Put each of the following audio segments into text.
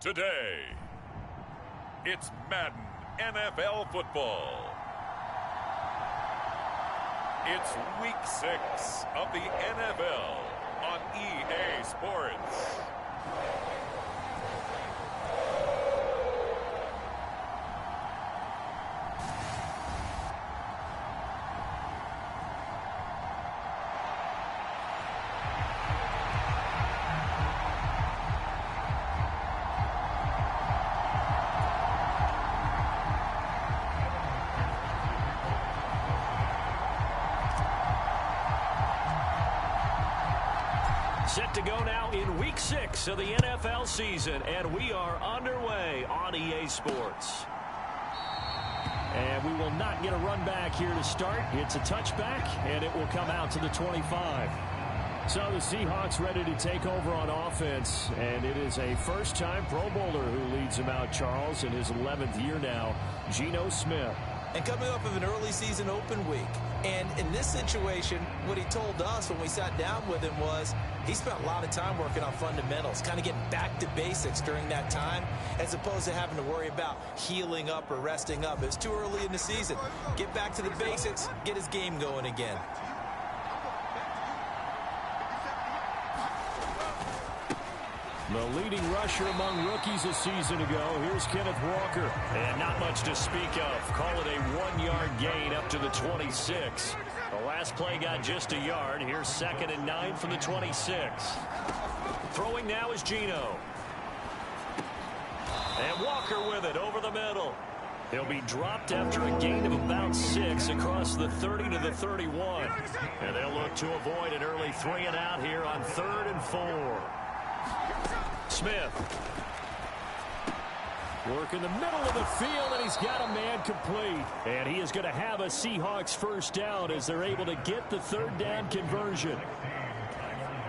today. It's Madden NFL football. It's week 6 of the NFL on EA Sports. Set to go now in week 6 of the NFL season, and we are underway on EA Sports. And we will not get a run back here to start. It's a touchback, and it will come out to the 25. So the Seahawks ready to take over on offense, and it is a first-time Pro Bowler who leads them out, Charles, in his 11th year now, Geno Smith. And coming up of an early season open week. And in this situation, what he told us when we sat down with him was he spent a lot of time working on fundamentals, kind of getting back to basics during that time, as opposed to having to worry about healing up or resting up. It's too early in the season. Get back to the basics, get his game going again. The leading rusher among rookies a season ago. Here's Kenneth Walker. And not much to speak of. Call it a 1-yard gain up to the 26. The last play got just a yard. Here's 2nd and 9 from the 26. Throwing now is Geno. And Walker with it over the middle. He'll be dropped after a gain of about 6 across the 30 to the 31. And they'll look to avoid an early 3 and out here on 3rd and 4. Smith. Work in the middle of the field, and he's got a man complete. And he is going to have a Seahawks first down as they're able to get the 3rd down conversion.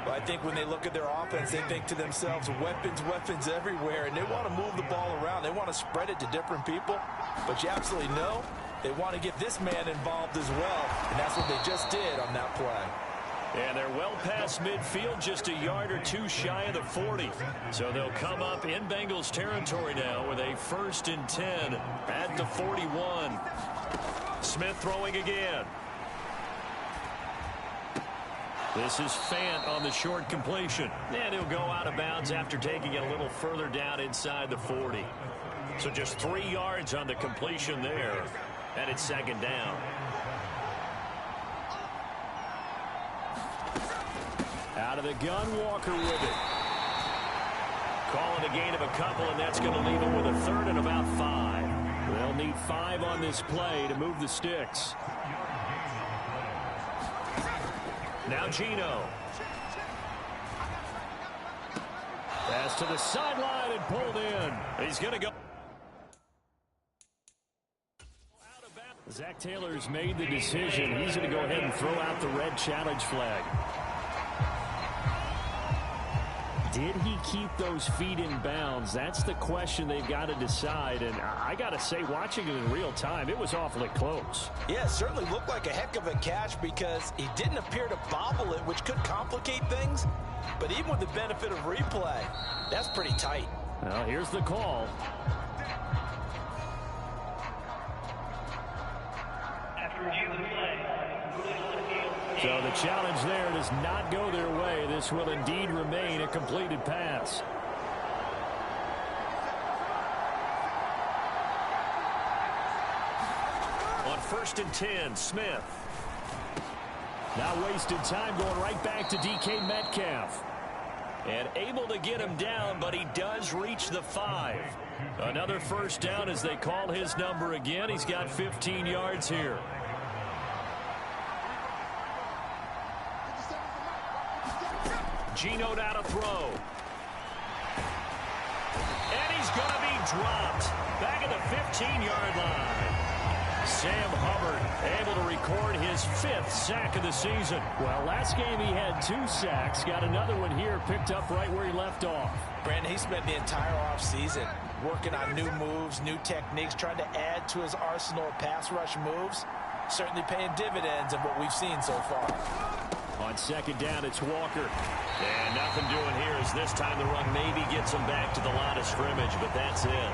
Well, I think when they look at their offense, they think to themselves, weapons everywhere, and they want to move the ball around. They want to spread it to different people. But you absolutely know they want to get this man involved as well, and that's what they just did on that play. And they're well past midfield, just a yard or 2 shy of the 40. So they'll come up in Bengals territory now with a 1st and 10 at the 41. Smith throwing again. This is Fant on the short completion. And he'll go out of bounds after taking it a little further down inside the 40. So just 3 yards on the completion there. And it's 2nd down. Out of the gun, Walker with it. Calling a gain of a couple, and that's going to leave him with a 3rd and about 5. They'll need 5 on this play to move the sticks. Now Geno. Pass to the sideline and pulled in. He's going to go. Zach Taylor's made the decision. He's going to go ahead and throw out the red challenge flag. Did he keep those feet in bounds? That's the question they've got to decide. And I got to say, watching it in real time, it was awfully close. Yeah, it certainly looked like a heck of a catch because he didn't appear to bobble it, which could complicate things. But even with the benefit of replay, that's pretty tight. Well, here's the call. After review of the play. So the challenge there does not go their way. This will indeed remain a completed pass. On 1st and 10, Smith. Now wasted time going right back to DK Metcalf. And able to get him down, but he does reach the 5. Another 1st down as they call his number again. He's got 15 yards here. Geno down to throw. And he's going to be dropped. Back at the 15-yard line. Sam Hubbard able to record his 5th sack of the season. Well, last game he had 2 sacks. Got another one here picked up right where he left off. Brandon, he spent the entire offseason working on new moves, new techniques, trying to add to his arsenal of pass rush moves. Certainly paying dividends of what we've seen so far. On second down, it's Walker. And nothing doing here as this time the run maybe gets them back to the line of scrimmage, but that's it.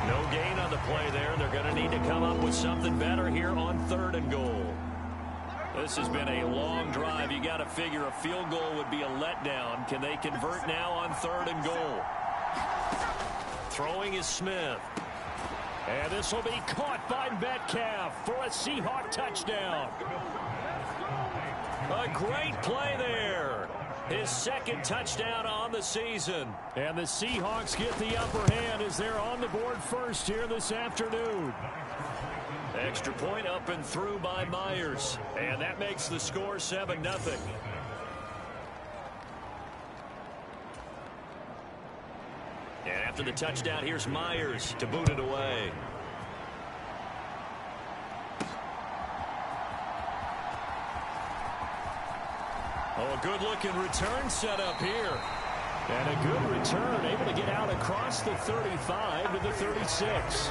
No gain on the play there. They're going to need to come up with something better here on 3rd and goal. This has been a long drive. You got to figure a field goal would be a letdown. Can they convert now on 3rd and goal? Throwing is Smith. And this will be caught by Metcalf for a Seahawk touchdown. A great play there. His 2nd touchdown on the season. And the Seahawks get the upper hand as they're on the board first here this afternoon. Extra point up and through by Myers. And that makes the score 7-0. And after the touchdown, here's Myers to boot it away. Oh, a good-looking return set up here. And a good return, able to get out across the 35 to the 36.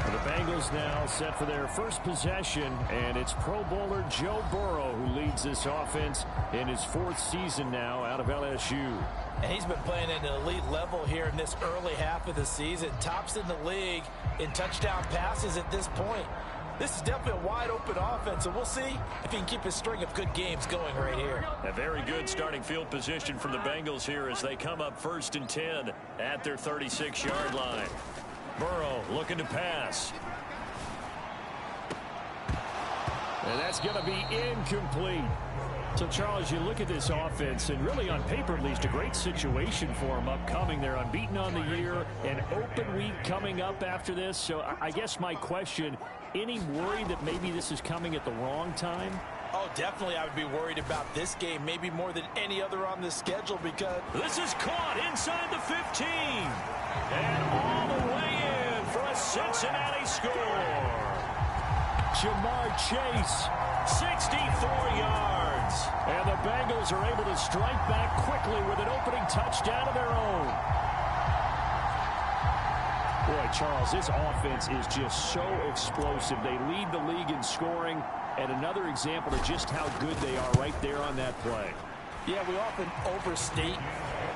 The Bengals now set for their first possession, and it's Pro Bowler Joe Burrow who leads this offense in his 4th season now out of LSU. And he's been playing at an elite level here in this early half of the season. Tops in the league in touchdown passes at this point. This is definitely a wide-open offense, and we'll see if he can keep his string of good games going right here. A very good starting field position for the Bengals here as they come up 1st and 10 at their 36-yard line. Burrow looking to pass. And that's going to be incomplete. So, Charles, you look at this offense, and really on paper at least, a great situation for them upcoming. They're unbeaten on the year, an open week coming up after this. So I guess my question, any worry that maybe this is coming at the wrong time? Oh, definitely I would be worried about this game, maybe more than any other on the schedule because... This is caught inside the 15. And all the way in for a Cincinnati score. Jamar Chase, 64 yards. And the Bengals are able to strike back quickly with an opening touchdown of their own. Boy, Charles, this offense is just so explosive. They lead the league in scoring. And another example of just how good they are right there on that play. Yeah, we often overstate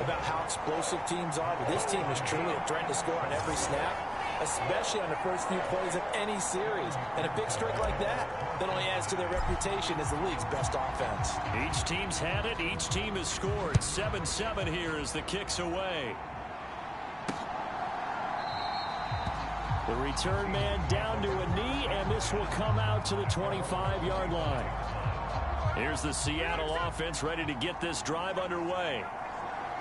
about how explosive teams are, but this team is truly a threat to score on every snap, especially on the first few plays of any series. And a big streak like that only adds to their reputation as the league's best offense. Each team's had it. Each team has scored. 7-7 here as the kick's away. The return man down to a knee, and this will come out to the 25-yard line. Here's the Seattle offense ready to get this drive underway.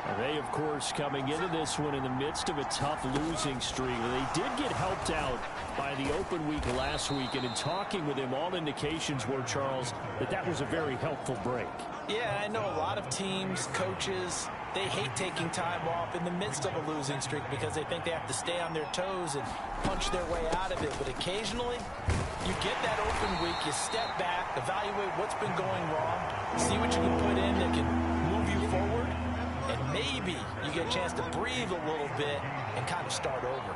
And they, of course, coming into this one in the midst of a tough losing streak. They did get helped out by the open week last week, and in talking with him, all indications were, Charles, that was a very helpful break. Yeah, I know a lot of teams, coaches, they hate taking time off in the midst of a losing streak because they think they have to stay on their toes and punch their way out of it. But occasionally, you get that open week, you step back, evaluate what's been going wrong, see what you can put in that can move you forward, and maybe you get a chance to breathe a little bit and kind of start over.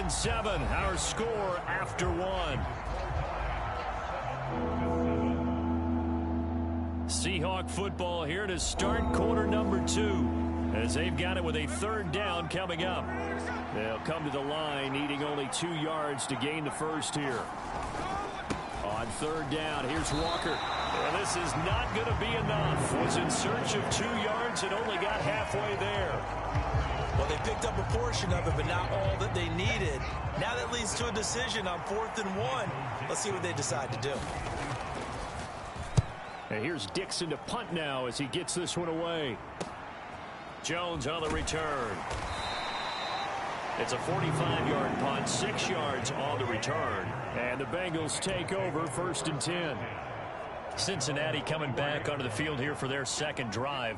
Seven, our score after one. Seahawk football here to start quarter number 2 as they've got it with a 3rd down coming up. They'll come to the line needing only 2 yards to gain the first here. On 3rd down, here's Walker. Well, this is not going to be enough. Was in search of 2 yards and only got halfway there. Well, they picked up a portion of it, but not all that they needed. Now that leads to a decision on 4th and 1. Let's see what they decide to do. And here's Dixon to punt now as he gets this one away. Jones on the return. It's a 45-yard punt, 6 yards on the return. And the Bengals take over 1st and 10. Cincinnati coming back onto the field here for their 2nd drive.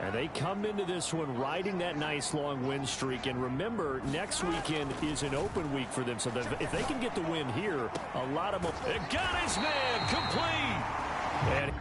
And they come into this one riding that nice long win streak. And remember, next weekend is an open week for them. So that if they can get the win here, a lot of them. It got his man complete. And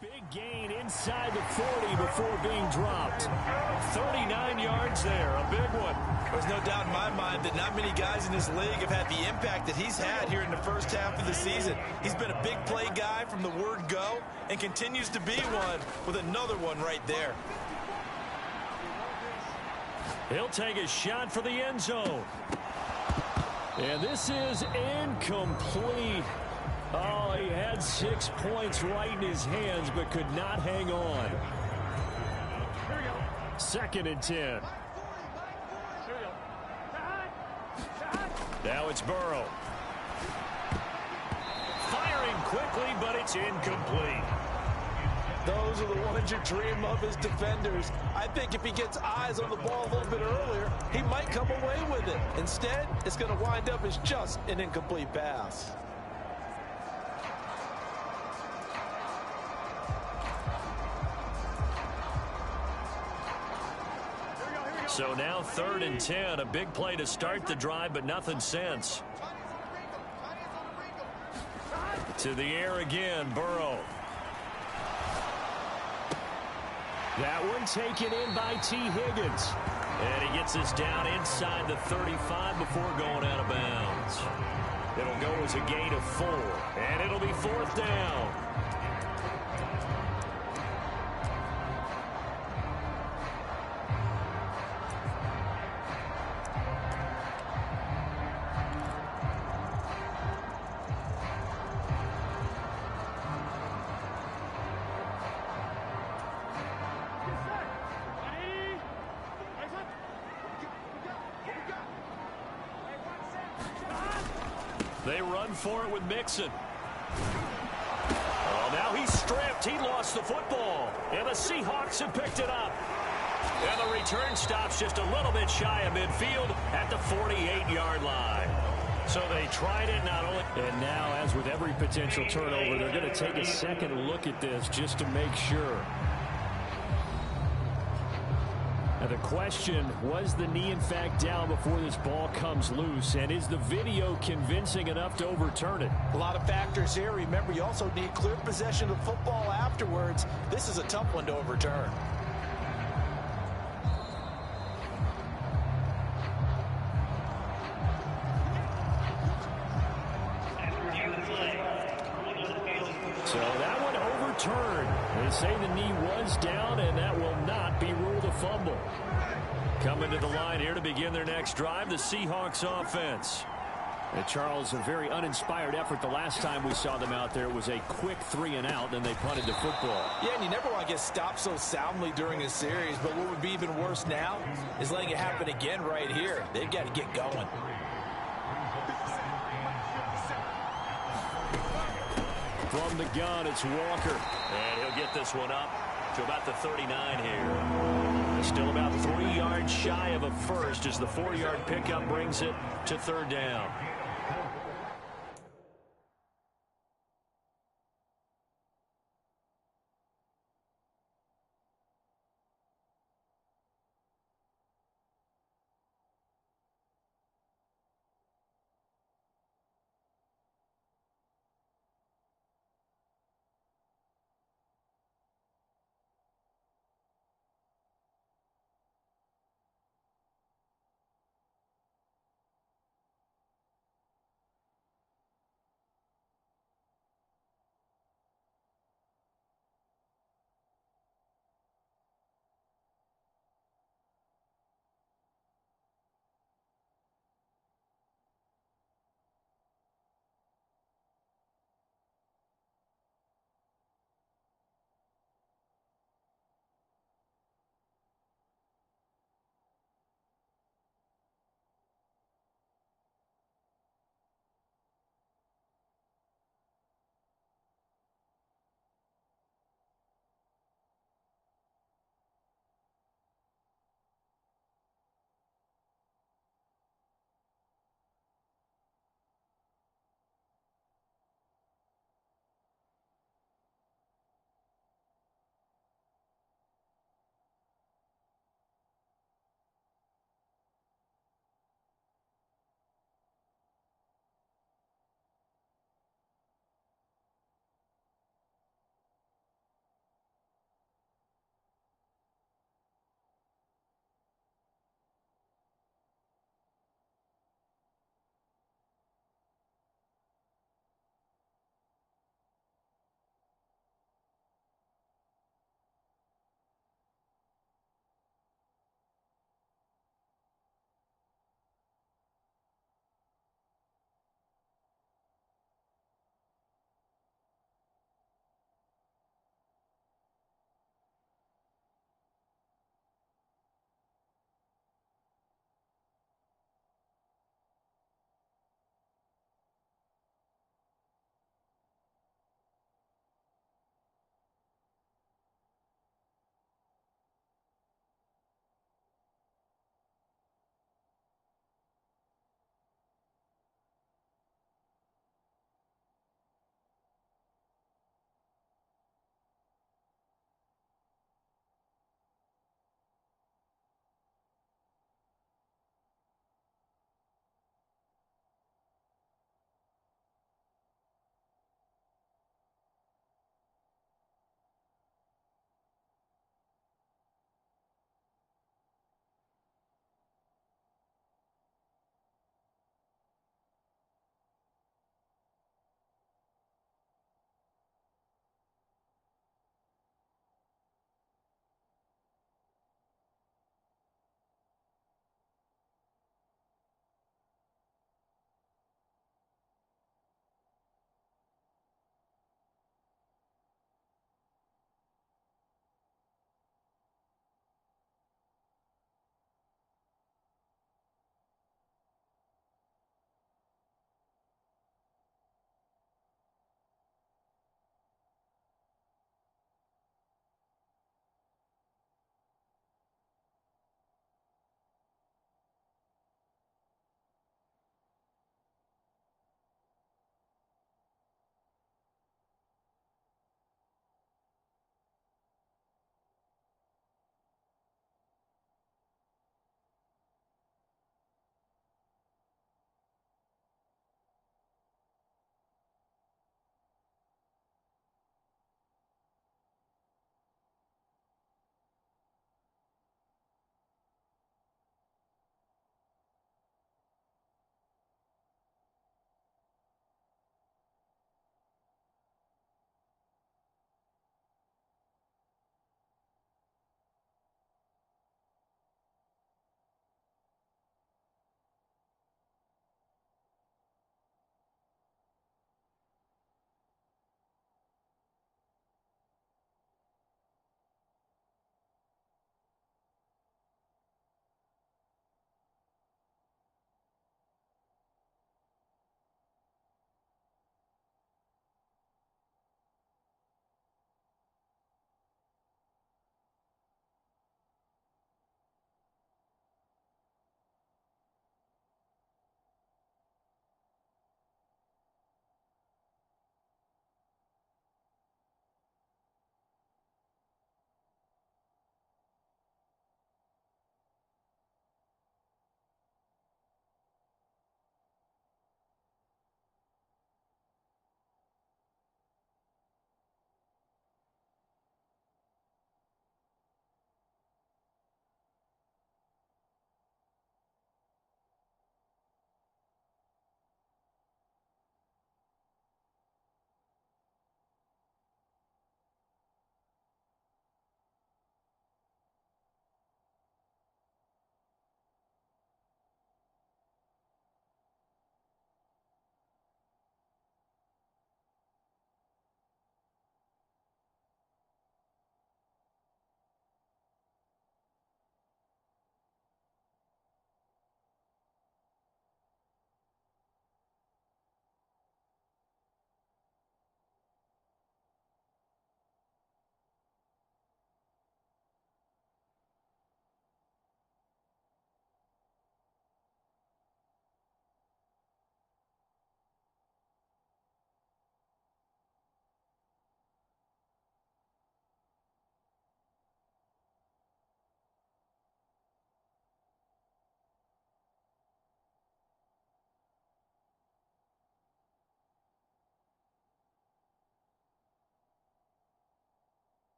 Big gain inside the 40 before being dropped. 39 yards there, a big one. There's no doubt in my mind that not many guys in this league have had the impact that he's had here in the first half of the season. He's been a big play guy from the word go and continues to be one with another one right there. He'll take a shot for the end zone. And this is incomplete. Oh, he had 6 points right in his hands, but could not hang on. 2nd and 10. Now it's Burrow. Firing quickly, but it's incomplete. Those are the ones you dream of as defenders. I think if he gets eyes on the ball a little bit earlier, he might come away with it. Instead, it's going to wind up as just an incomplete pass. So now 3rd and 10, a big play to start the drive, but nothing since. To the air again, Burrow. That one taken in by T. Higgins. And he gets us down inside the 35 before going out of bounds. It'll go as a gain of 4, and it'll be 4th down. They run for it with Mixon. Oh, now he's stripped. He lost the football. And the Seahawks have picked it up. And the return stops just a little bit shy of midfield at the 48-yard line. So they tried it not only. And now, as with every potential turnover, they're going to take a second look at this just to make sure. Now the question, was the knee in fact down before this ball comes loose? And is the video convincing enough to overturn it? A lot of factors here. Remember, you also need clear possession of football afterwards. This is a tough one to overturn. So that one overturned. They say the knee was down, and that will not be ruled a fumble. Coming to the line here to begin their next drive, the Seahawks offense. And Charles, a very uninspired effort the last time we saw them out there. It was a quick 3 and out, then they punted the football. Yeah, and you never want to get stopped so soundly during a series, but what would be even worse now is letting it happen again right here. They've got to get going. From the gun, it's Walker. And he'll get this one up to about the 39 here. Still about 3 yards shy of a first as the 4-yard pickup brings it to 3rd down.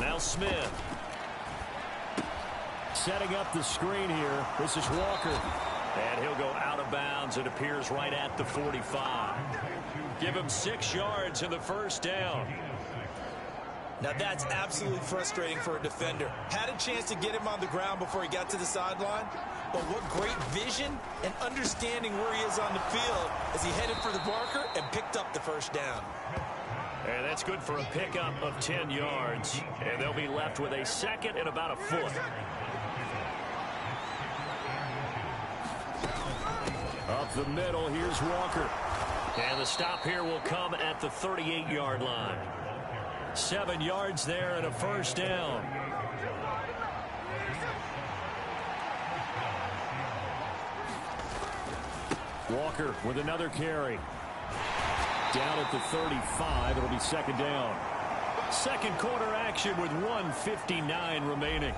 Now Smith. Setting up the screen here. This is Walker. And he'll go out of bounds. It appears right at the 45. Give him 6 yards in the first down. Now that's absolutely frustrating for a defender. Had a chance to get him on the ground before he got to the sideline, but what great vision and understanding where he is on the field as he headed for the marker and picked up the first down. And that's good for a pickup of 10 yards. And they'll be left with a second and about a foot. Up the middle, here's Walker. And the stop here will come at the 38-yard line. 7 yards there and a first down. Walker with another carry. Down at the 35, it'll be second down. Second quarter action with 1:59 remaining.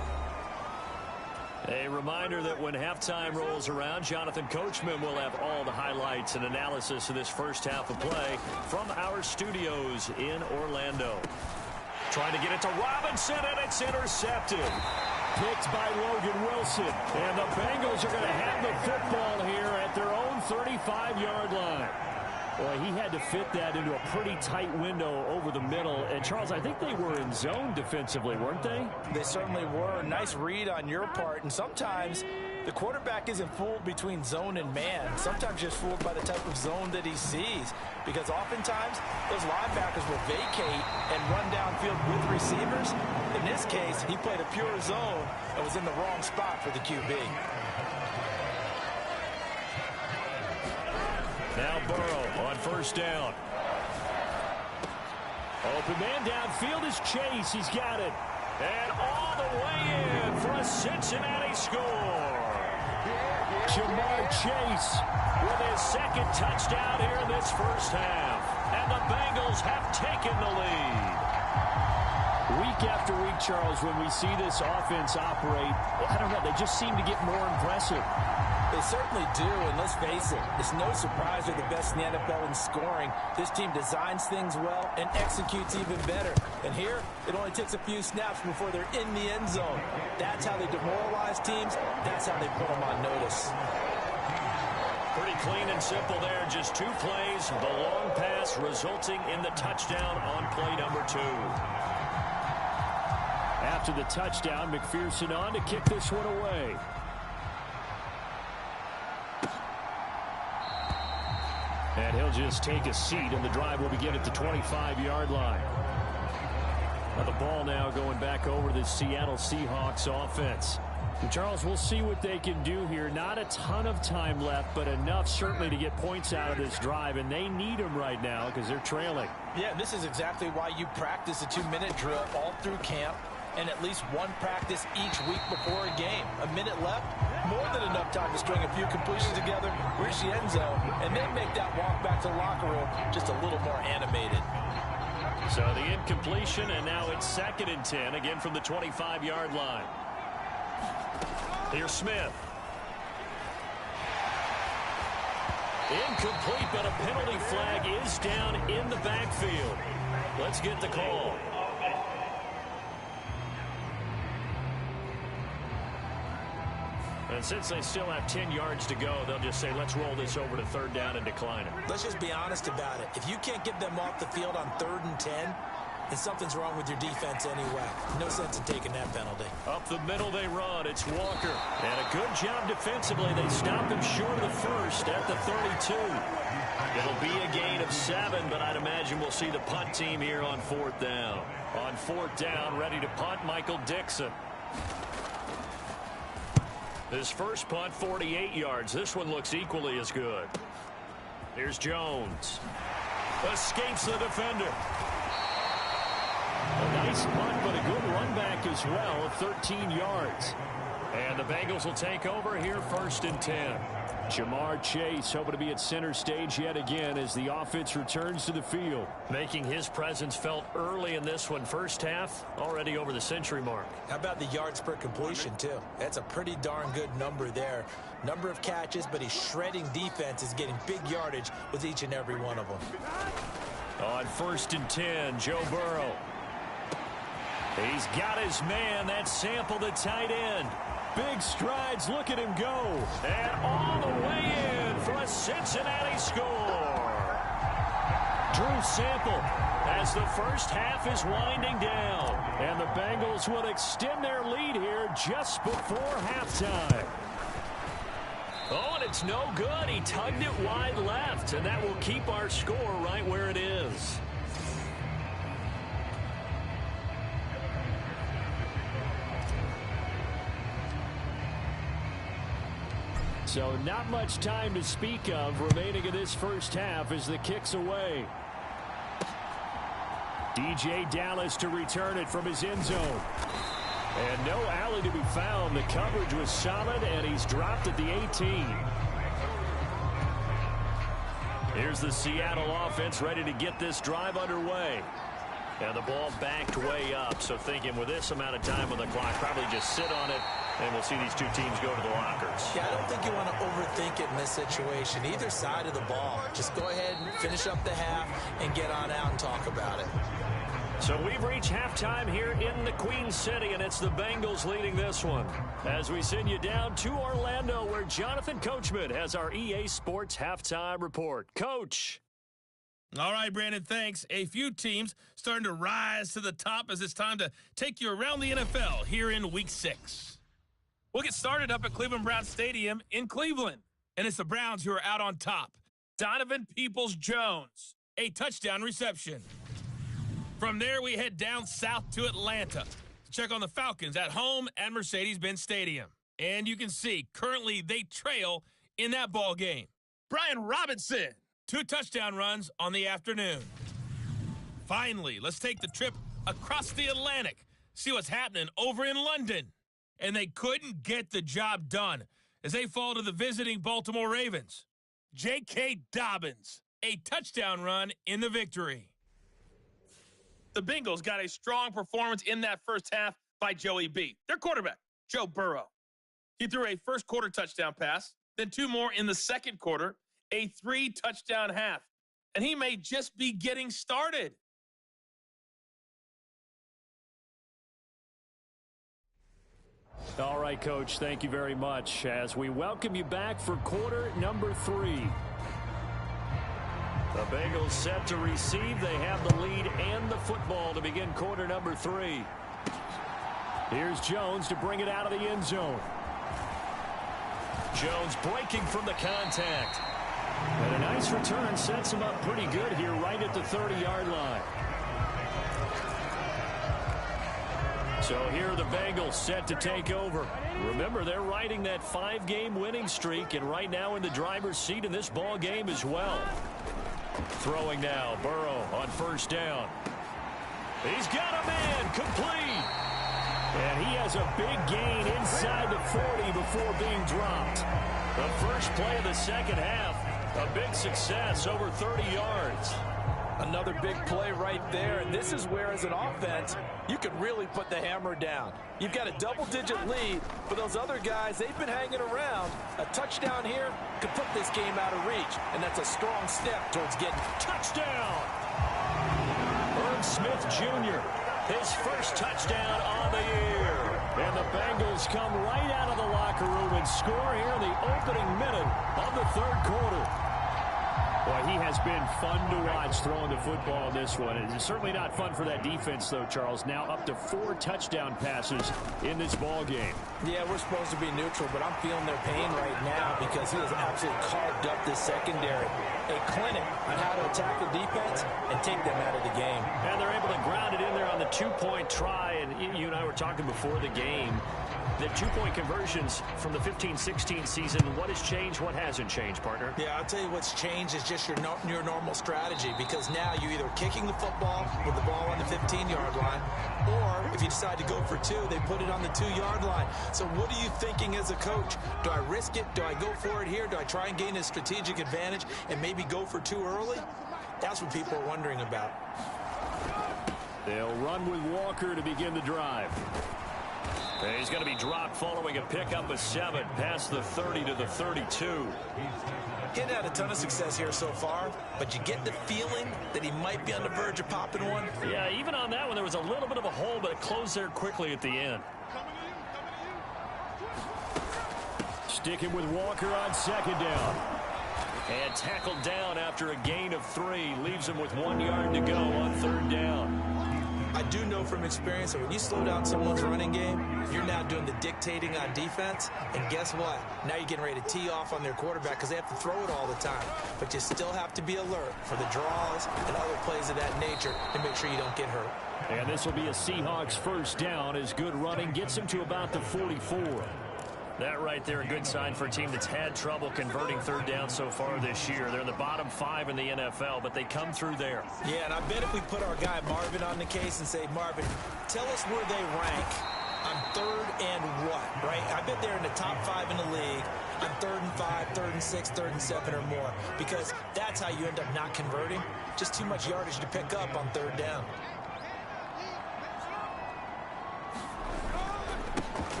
A reminder that when halftime rolls around, Jonathan Coachman will have all the highlights and analysis of this first half of play from our studios in Orlando. Trying to get it to Robinson, and it's intercepted. Picked by Logan Wilson. And the Bengals are going to have the football here at their own 35-yard line. Boy, he had to fit that into a pretty tight window over the middle. And, Charles, I think they were in zone defensively, weren't they? They certainly were. Nice read on your part. And sometimes the quarterback isn't fooled between zone and man. Sometimes just fooled by the type of zone that he sees. Because oftentimes, those linebackers will vacate and run downfield with receivers. In this case, he played a pure zone and was in the wrong spot for the QB. Now Burrow on first down. Open man downfield is Chase. He's got it. And all the way in for a Cincinnati score. Jamar Chase with his second touchdown here in this first half. And the Bengals have taken the lead. Week after week, Charles, when we see this offense operate, I don't know, they just seem to get more impressive. They certainly do, and let's face it, it's no surprise they're the best in the NFL in scoring. This team designs things well and executes even better. And here, it only takes a few snaps before they're in the end zone. That's how they demoralize teams. That's how they put them on notice. Pretty clean and simple there. Just 2 plays. The long pass resulting in the touchdown on play number 2. After the touchdown, McPherson on to kick this one away. And he'll just take a seat, and the drive will begin at the 25-yard line. Now the ball now going back over to the Seattle Seahawks offense. And Charles, we'll see what they can do here. Not a ton of time left, but enough certainly to get points out of this drive, and they need them right now because they're trailing. Yeah, this is exactly why you practice a 2-minute drill all through camp and at least one practice each week before a game. A minute left, more than enough time to string a few completions together, reach the end zone, and then make that walk back to the locker room just a little more animated. So the incompletion, and now it's 2nd and 10, again from the 25-yard line. Here's Smith. Incomplete, but a penalty flag is down in the backfield. Let's get the call. And since they still have 10 yards to go, they'll just say, let's roll this over to 3rd down and decline it. Let's just be honest about it. If you can't get them off the field on 3rd and 10, then something's wrong with your defense anyway. No sense in taking that penalty. Up the middle they run. It's Walker. And a good job defensively. They stop him short of the first at the 32. It'll be a gain of 7, but I'd imagine we'll see the punt team here on 4th down. On 4th down, ready to punt, Michael Dixon. His first punt, 48 yards. This one looks equally as good. Here's Jones. Escapes the defender. A nice punt, but a good run back as well of 13 yards. And the Bengals will take over here 1st and 10. Jamar Chase hoping to be at center stage yet again as the offense returns to the field. Making his presence felt early in this one. First half, already over the century mark. How about the yards per completion, too? That's a pretty darn good number there. Number of catches, but he's shredding defense, is getting big yardage with each and every one of them. On 1st and 10, Joe Burrow. He's got his man. That's Sample, the tight end. Big strides. Look at him go. And all the way in for a Cincinnati score. Drew Sample as the first half is winding down. And the Bengals will extend their lead here just before halftime. Oh, and it's no good. He tugged it wide left, and that will keep our score right where it is. So not much time to speak of remaining in this first half as the kick's away. DJ Dallas to return it from his end zone. And no alley to be found. The coverage was solid, and he's dropped at the 18. Here's the Seattle offense ready to get this drive underway. And the ball backed way up. So thinking with this amount of time on the clock, probably just sit on it, and we'll see these two teams go to the lockers. Yeah, I don't think you want to overthink it in this situation. Either side of the ball. Just go ahead and finish up the half and get on out and talk about it. So we've reached halftime here in the Queen City, and it's the Bengals leading this one. As we send you down to Orlando, where Jonathan Coachman has our EA Sports halftime report. Coach. All right, Brandon, thanks. A few teams starting to rise to the top as it's time to take you around the NFL here in Week 6. We'll get started up at Cleveland Browns Stadium in Cleveland, and it's the Browns who are out on top. Donovan Peoples-Jones, a touchdown reception. From there, we head down south to Atlanta to check on the Falcons at home at Mercedes-Benz Stadium. And you can see, currently, they trail in that ball game. Brian Robinson, 2 touchdown runs on the afternoon. Finally, let's take the trip across the Atlantic, see what's happening over in London. And they couldn't get the job done as they fall to the visiting Baltimore Ravens. J.K. Dobbins, a touchdown run in the victory. The Bengals got a strong performance in that first half by Joey B, their quarterback, Joe Burrow. He threw a first-quarter touchdown pass, then 2 more in the second quarter, a 3-touchdown half. And he may just be getting started. All right, Coach, thank you very much as we welcome you back for quarter number 3. The Bengals set to receive. They have the lead and the football to begin quarter number 3. Here's Jones to bring it out of the end zone. Jones breaking from the contact. And a nice return sets him up pretty good here right at the 30-yard line. So here are the Bengals set to take over. Remember, they're riding that 5-game winning streak, and right now in the driver's seat in this ball game as well. Throwing now, Burrow on first down. He's got a man, complete. And he has a big gain inside the 40 before being dropped. The first play of the second half, a big success, over 30 yards. Another big play right there, and this is where, as an offense, you can really put the hammer down. You've got a double-digit lead. For those other guys, they've been hanging around. A touchdown here could put this game out of reach, and that's a strong step towards getting touchdown. Herb Smith Jr., his first touchdown on the year. And the Bengals come right out of the locker room and score here in the opening minute of the third quarter. Boy, he has been fun to watch throwing the football in this one. It's certainly not fun for that defense, though, Charles. Now up to 4 touchdown passes in this ball game. Yeah, we're supposed to be neutral, but I'm feeling their pain right now because he has absolutely carved up this secondary. A clinic on how to attack the defense and take them out of the game. And they're able to ground it in there on the 2-point try. And you and I were talking before the game. The 2-point conversions from the 15-16 season, what has changed, what hasn't changed, partner? Yeah, I'll tell you what's changed is just your normal strategy, because now you're either kicking the football with the ball on the 15-yard line, or if you decide to go for 2, they put it on the 2-yard line. So what are you thinking as a coach? Do I risk it? Do I go for it here? Do I try and gain a strategic advantage and maybe go for 2 early? That's what people are wondering about. They'll run with Walker to begin the drive. And he's going to be dropped following a pickup of 7 past the 30 to the 32. He hadn't had a ton of success here so far, but you get the feeling that he might be on the verge of popping one. Yeah, even on that one, there was a little bit of a hole, but it closed there quickly at the end. Sticking with Walker on 2nd down. And tackled down after a gain of 3. Leaves him with 1 yard to go on 3rd down. I do know from experience that when you slow down someone's running game, you're now doing the dictating on defense. And guess what? Now you're getting ready to tee off on their quarterback because they have to throw it all the time. But you still have to be alert for the draws and other plays of that nature to make sure you don't get hurt. And this will be a Seahawks 1st down as good running gets him to about the 44. That right there, a good sign for a team that's had trouble converting 3rd down so far this year. They're in the bottom 5 in the NFL, but they come through there. Yeah, and I bet if we put our guy Marvin on the case and say, Marvin, tell us where they rank on 3rd and what, right? I bet they're in the top 5 in the league on 3rd and 5, 3rd and 6, 3rd and 7 or more, because that's how you end up not converting. Just too much yardage to pick up on 3rd down.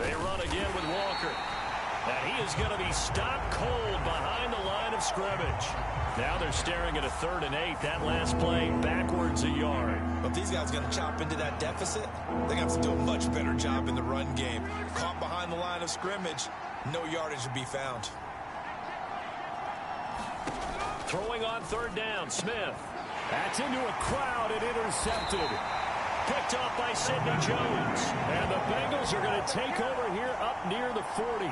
They run again with Walker. And he is going to be stopped cold behind the line of scrimmage. Now they're staring at a 3rd and 8. That last play backwards a yard. But if these guys are going to chop into that deficit, they're going to have to do a much better job in the run game. Caught behind the line of scrimmage, no yardage to be found. Throwing on 3rd down, Smith. That's into a crowd and intercepted. Picked off by Sidney Jones. And the Bengals are going to take over here up near the 40.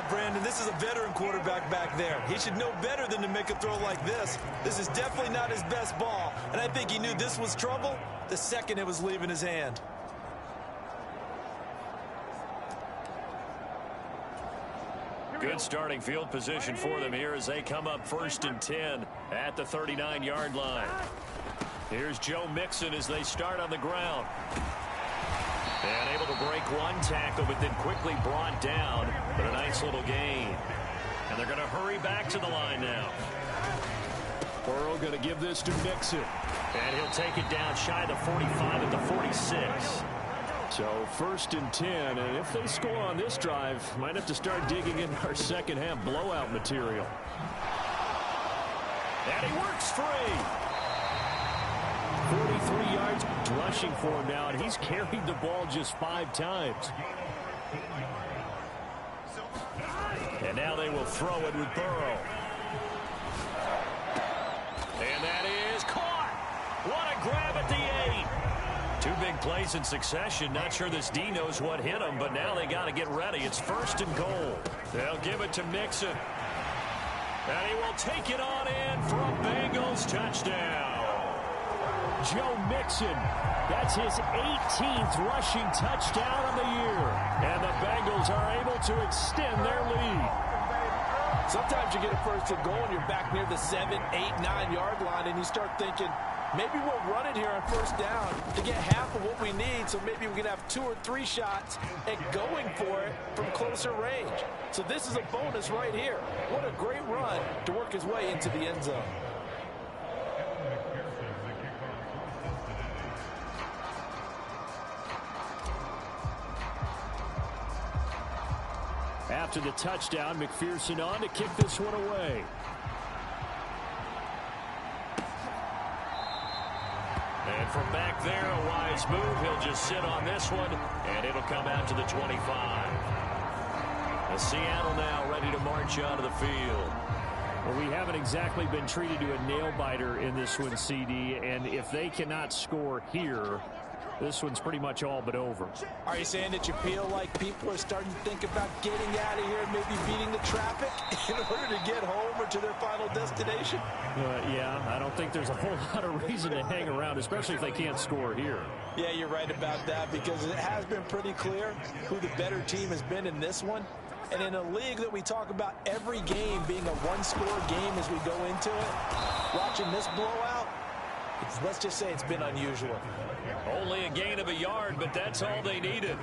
Brandon, this is a veteran quarterback back there. He should know better than to make a throw like this. This is definitely not his best ball. And I think he knew this was trouble the second it was leaving his hand. Good starting field position for them here as they come up 1st and 10 at the 39-yard line. Here's Joe Mixon as they start on the ground. And able to break 1 tackle, but then quickly brought down. But a nice little gain. And they're going to hurry back to the line now. Burrow going to give this to Mixon. And he'll take it down shy of the 45 at the 46. So 1st and 10, and if they score on this drive, might have to start digging in our second half blowout material. And he works free. 43 yards rushing for him now, and he's carried the ball just 5 times. And now they will throw it with Burrow. And that is caught. What a grab at the 8. 2 big plays in succession. Not sure this D knows what hit him, but now they got to get ready. It's 1st and goal. They'll give it to Mixon. And he will take it on in for a Bengals touchdown. Joe Mixon, that's his 18th rushing touchdown of the year. And the Bengals are able to extend their lead. Sometimes you get a 1st and goal and you're back near the 7, 8, 9-yard line, and you start thinking, maybe we'll run it here on 1st down to get half of what we need, so maybe we can have 2 or 3 shots at going for it from closer range. So this is a bonus right here. What a great run to work his way into the end zone. After the touchdown, McPherson on to kick this one away. And from back there, a wise move. He'll just sit on this one, and it'll come out to the 25. And Seattle now ready to march onto the field. Well, we haven't exactly been treated to a nail-biter in this one, CD, and if they cannot score here, this one's pretty much all but over. Are you saying that you feel like people are starting to think about getting out of here and maybe beating the traffic in order to get home or to their final destination? Yeah, I don't think there's a whole lot of reason to hang around, especially if they can't score here. Yeah, you're right about that, because it has been pretty clear who the better team has been in this one. And in a league that we talk about every game being a one-score game as we go into it, watching this blowout, let's just say it's been unusual. Only a gain of a yard, but that's all they needed.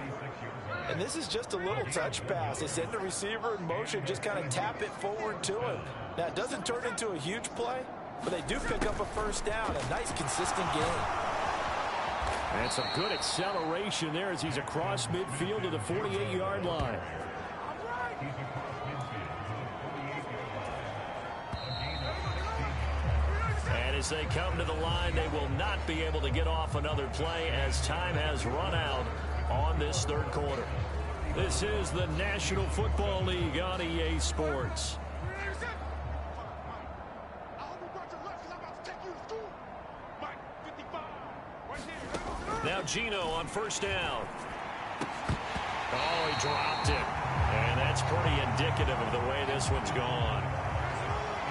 And this is just a little touch pass. They send the receiver in motion, just kind of tap it forward to him. Now, it doesn't turn into a huge play, but they do pick up a 1st down. A nice, consistent game. And some good acceleration there as he's across midfield to the 48-yard line. And as they come to the line, they will not be able to get off another play as time has run out on this third quarter. This is the National Football League on EA Sports. Now Gino on first down. Oh, he dropped it. And that's pretty indicative of the way this one's gone.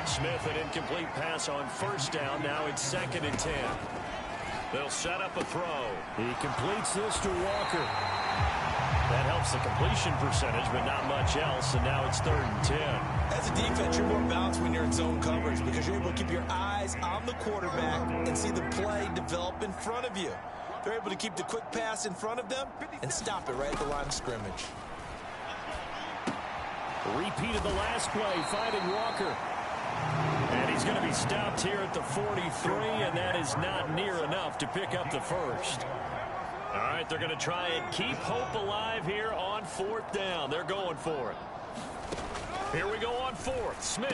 Smith, an incomplete pass on first down. Now it's 2nd and 10. They'll set up a throw. He completes this to Walker. That helps the completion percentage, but not much else. And now it's 3rd and 10. As a defense, you're more balanced when you're in zone coverage because you're able to keep your eyes on the quarterback and see the play develop in front of you. They're able to keep the quick pass in front of them and stop it right at the line of scrimmage. Repeated the last play, finding Walker. And he's going to be stopped here at the 43, and that is not near enough to pick up the first. All right, they're going to try and keep hope alive here on 4th down. They're going for it. Here we go on 4th. Smith.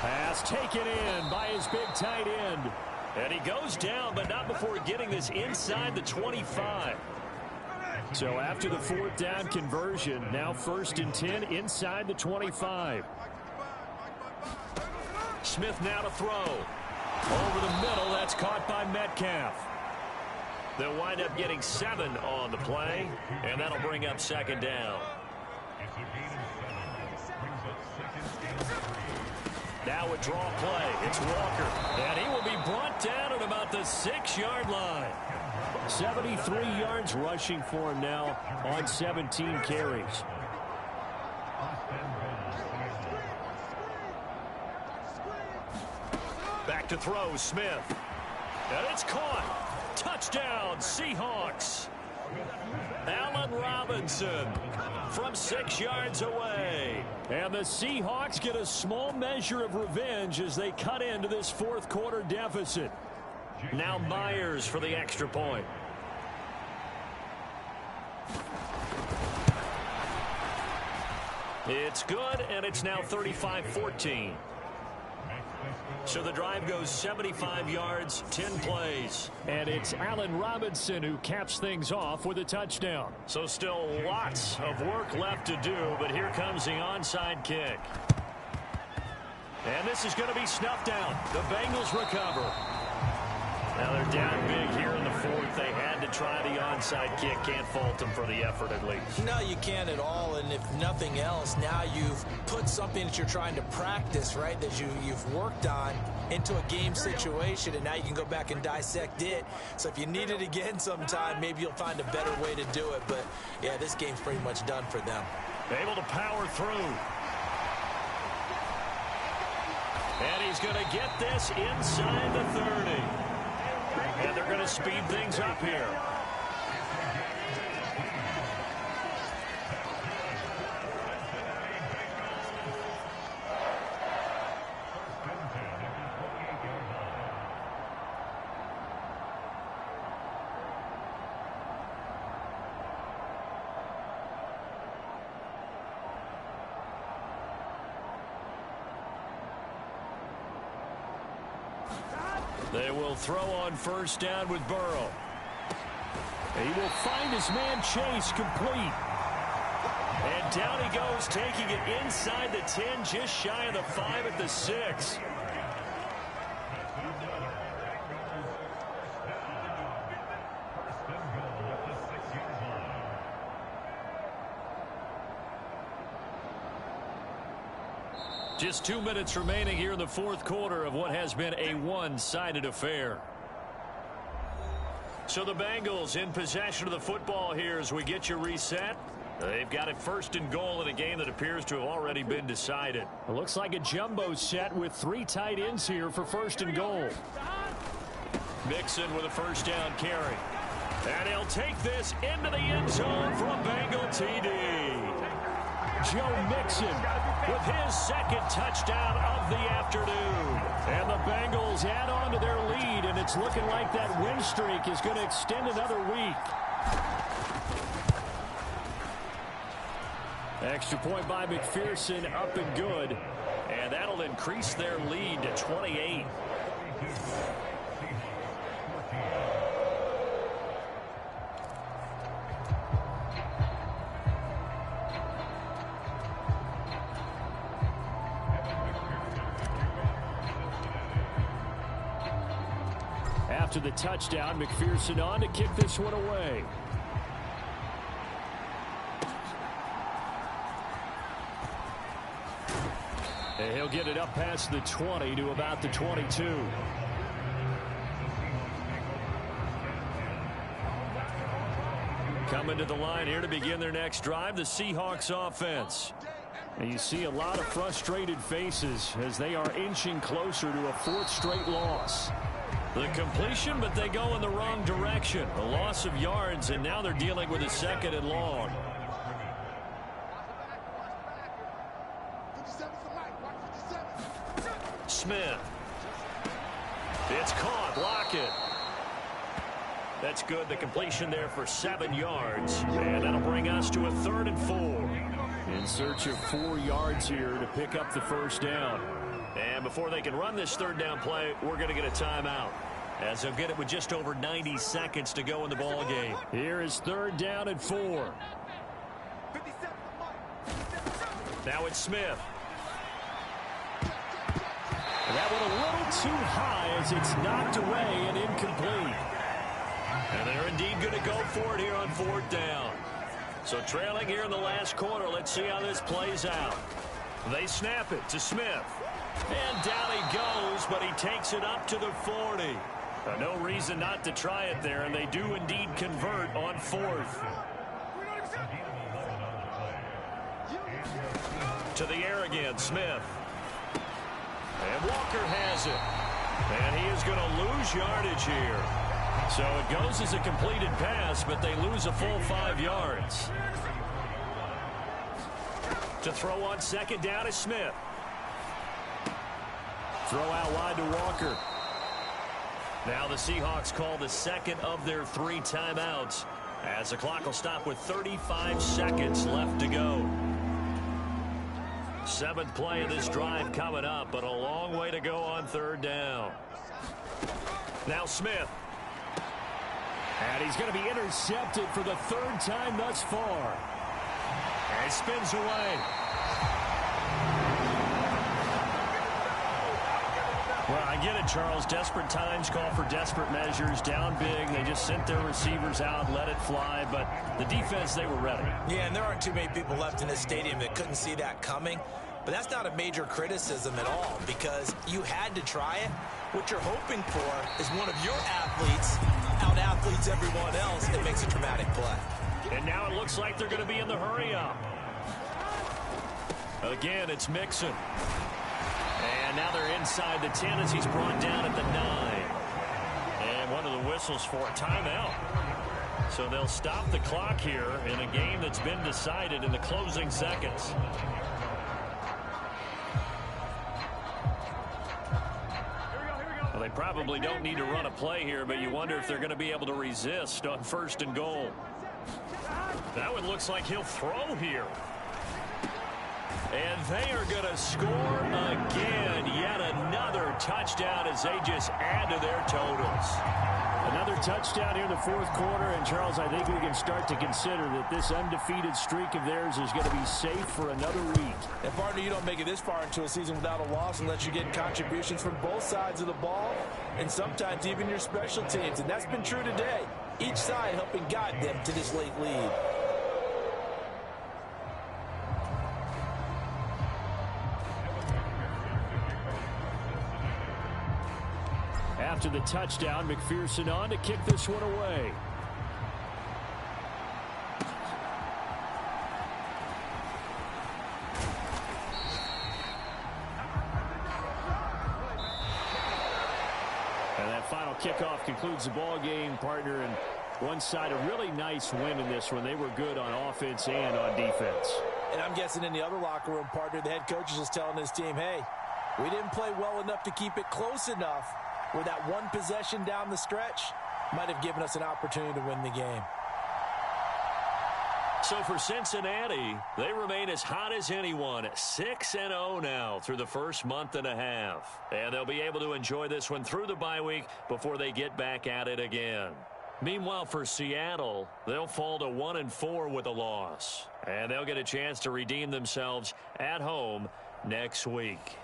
Pass taken in by his big tight end. And he goes down, but not before getting this inside the 25. So after the 4th down conversion, now 1st and 10 inside the 25. Smith now to throw. Over the middle, that's caught by Metcalf. They'll wind up getting 7 on the play, and that'll bring up 2nd down. Now a draw play. It's Walker. And he will be brought down at about the 6-yard line. 73 yards rushing for him now on 17 carries. Back to throw, Smith. And it's caught. Touchdown, Seahawks. Allen Robinson from 6 yards away. And the Seahawks get a small measure of revenge as they cut into this 4th quarter deficit. Now Myers for the extra point. It's good, and it's now 35-14. So the drive goes 75 yards, 10 plays. And it's Allen Robinson who caps things off with a touchdown. So still lots of work left to do, but here comes the onside kick. And this is going to be snuffed out. The Bengals recover. Now they're down big here in the 4th. They had to try the onside kick. Can't fault them for the effort at least. No, you can't at all. And if nothing else, now you've put something that you're trying to practice, right, that you've worked on into a game situation, and now you can go back and dissect it. So if you need it again sometime, maybe you'll find a better way to do it. But, yeah, this game's pretty much done for them. Able to power through. And he's going to get this inside the 30. And they're going to speed things up here. They will throw on first down with Burrow. He will find his man Chase complete. And down he goes, taking it inside the 10, just shy of the 5 at the 6. Just 2 minutes remaining here in the 4th quarter of what has been a one-sided affair. So the Bengals in possession of the football here as we get you reset. They've got it 1st and goal in a game that appears to have already been decided. It looks like a jumbo set with 3 tight ends here for 1st and goal. Mixon with a 1st down carry. And he'll take this into the end zone for a Bengal TD. Joe Mixon with his second touchdown of the afternoon. And the Bengals add on to their lead, and it's looking like that win streak is going to extend another week. Extra point by McPherson, up and good. And that'll increase their lead to 28. After the touchdown, McPherson on to kick this one away. And he'll get it up past the 20 to about the 22. Coming to the line here to begin their next drive, the Seahawks offense. And you see a lot of frustrated faces as they are inching closer to a fourth straight loss. The completion, but they go in the wrong direction. A loss of yards, and now they're dealing with a second and long. Smith. It's caught. Block it. That's good. The completion there for 7 yards. And that'll bring us to a 3rd and 4. In search of 4 yards here to pick up the first down. And before they can run this 3rd down play, we're going to get a timeout, as they'll get it with just over 90 seconds to go in the ball game. Here is 3rd down and 4. Now it's Smith. And that one a little too high as it's knocked away and incomplete. And they're indeed going to go for it here on 4th down. So trailing here in the last quarter, let's see how this plays out. They snap it to Smith. And down he goes, but he takes it up to the 40. No reason not to try it there, and they do indeed convert on 4th. To the air again, Smith. And Walker has it. And he is going to lose yardage here. So it goes as a completed pass, but they lose a full 5 yards. To throw on 2nd down is Smith. Throw out wide to Walker. Now the Seahawks call the 2nd of their 3 timeouts, as the clock will stop with 35 seconds left to go. 7th play of this drive coming up, but a long way to go on 3rd down. Now Smith. And he's going to be intercepted for the 3rd time thus far. And spins away. Well, I get it, Charles. Desperate times call for desperate measures. Down big. They just sent their receivers out, let it fly. But the defense, they were ready. Yeah, and there aren't too many people left in this stadium that couldn't see that coming. But that's not a major criticism at all, because you had to try it. What you're hoping for is one of your athletes out-athletes everyone else and makes a dramatic play. And now it looks like they're going to be in the hurry-up. Again, it's Mixon. And now they're inside the 10 as he's brought down at the 9. And one of the whistles for a timeout. So they'll stop the clock here in a game that's been decided in the closing seconds. Well, they probably don't need to run a play here, but you wonder if they're going to be able to resist on 1st and goal. That one looks like he'll throw here. And they are going to score again. Yet another touchdown as they just add to their totals. Another touchdown here in the 4th quarter. And, Charles, I think we can start to consider that this undefeated streak of theirs is going to be safe for another week. And, partner, you don't make it this far into a season without a loss unless you get contributions from both sides of the ball and sometimes even your special teams. And that's been true today. Each side helping guide them to this late lead. After the touchdown, McPherson on to kick this one away. And that final kickoff concludes the ball game, partner. And one side, a really nice win in this one. They were good on offense and on defense. And I'm guessing in the other locker room, partner, the head coach is just telling his team, hey, we didn't play well enough to keep it close enough where that one possession down the stretch might have given us an opportunity to win the game. So for Cincinnati, they remain as hot as anyone, 6-0 now through the first month and a half. And they'll be able to enjoy this one through the bye week before they get back at it again. Meanwhile, for Seattle, they'll fall to 1-4 with a loss. And they'll get a chance to redeem themselves at home next week.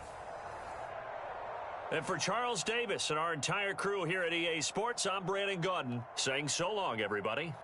And for Charles Davis and our entire crew here at EA Sports, I'm Brandon Gaudin saying so long, everybody.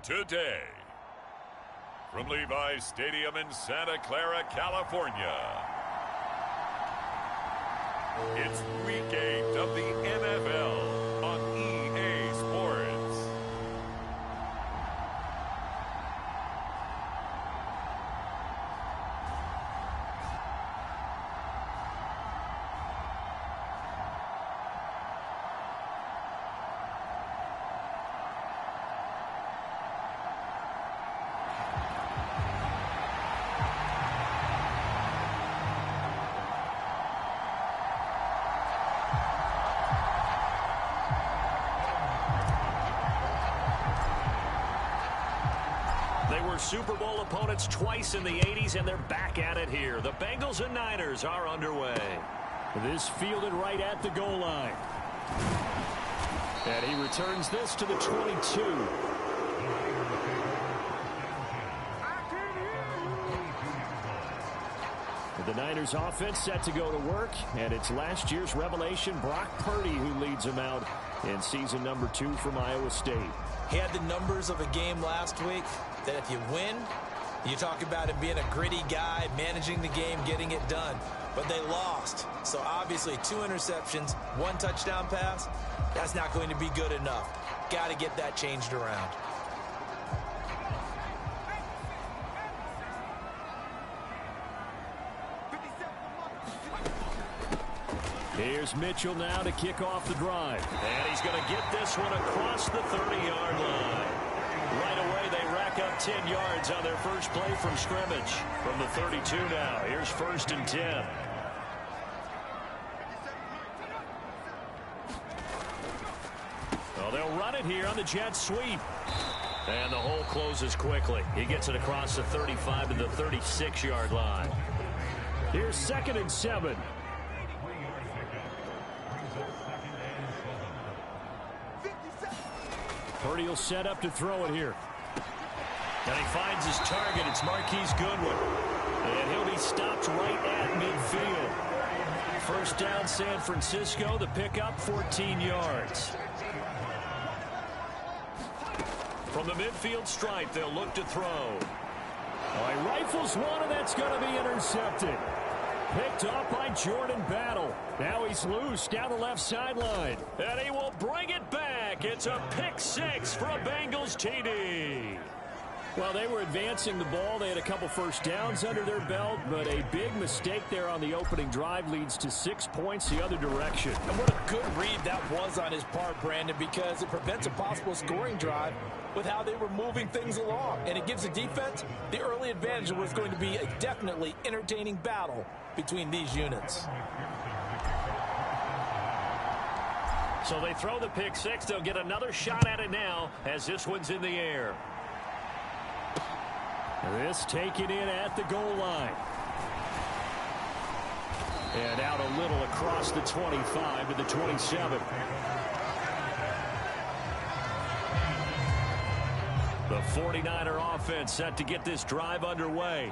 today. From Levi's Stadium in Santa Clara, California, it's Week 8 of the NFL on EA Sports. Super Bowl opponents twice in the 80s, and they're back at it here. The Bengals and Niners are underway. This fielded right at the goal line. And he returns this to the 22. The Niners offense set to go to work, and it's last year's revelation, Brock Purdy, who leads them out in season number 2 from Iowa State. He had the numbers of a game last week that if you win, you talk about him being a gritty guy, managing the game, getting it done. But they lost. So obviously 2 interceptions, 1 touchdown pass, that's not going to be good enough. Got to get that changed around. Here's Mitchell now to kick off the drive. And he's going to get this one across the 30-yard line. Right away, they rack up 10 yards on their first play from scrimmage. From the 32 now, here's 1st and 10. Well, they'll run it here on the jet sweep. And the hole closes quickly. He gets it across the 35 to the 36-yard line. Here's 2nd and 7. Purdy will set up to throw it here. And he finds his target. It's Marquise Goodwin. And he'll be stopped right at midfield. 1st down, San Francisco. The pickup, 14 yards. From the midfield stripe, they'll look to throw. Oh, he rifles one, and that's going to be intercepted. Picked up by Jordan Battle. Now he's loose down the left sideline. And he will bring it back. It's a pick 6 for a Bengals TD. Well, they were advancing the ball. They had a couple first downs under their belt, but a big mistake there on the opening drive leads to 6 points the other direction. And what a good read that was on his part, Brandon, because it prevents a possible scoring drive with how they were moving things along. And it gives the defense the early advantage. It was going to be a definitely entertaining battle between these units. So they throw the pick 6. They'll get another shot at it now as this one's in the air. This taken in at the goal line. And out a little across the 25 to the 27. The 49er offense set to get this drive underway.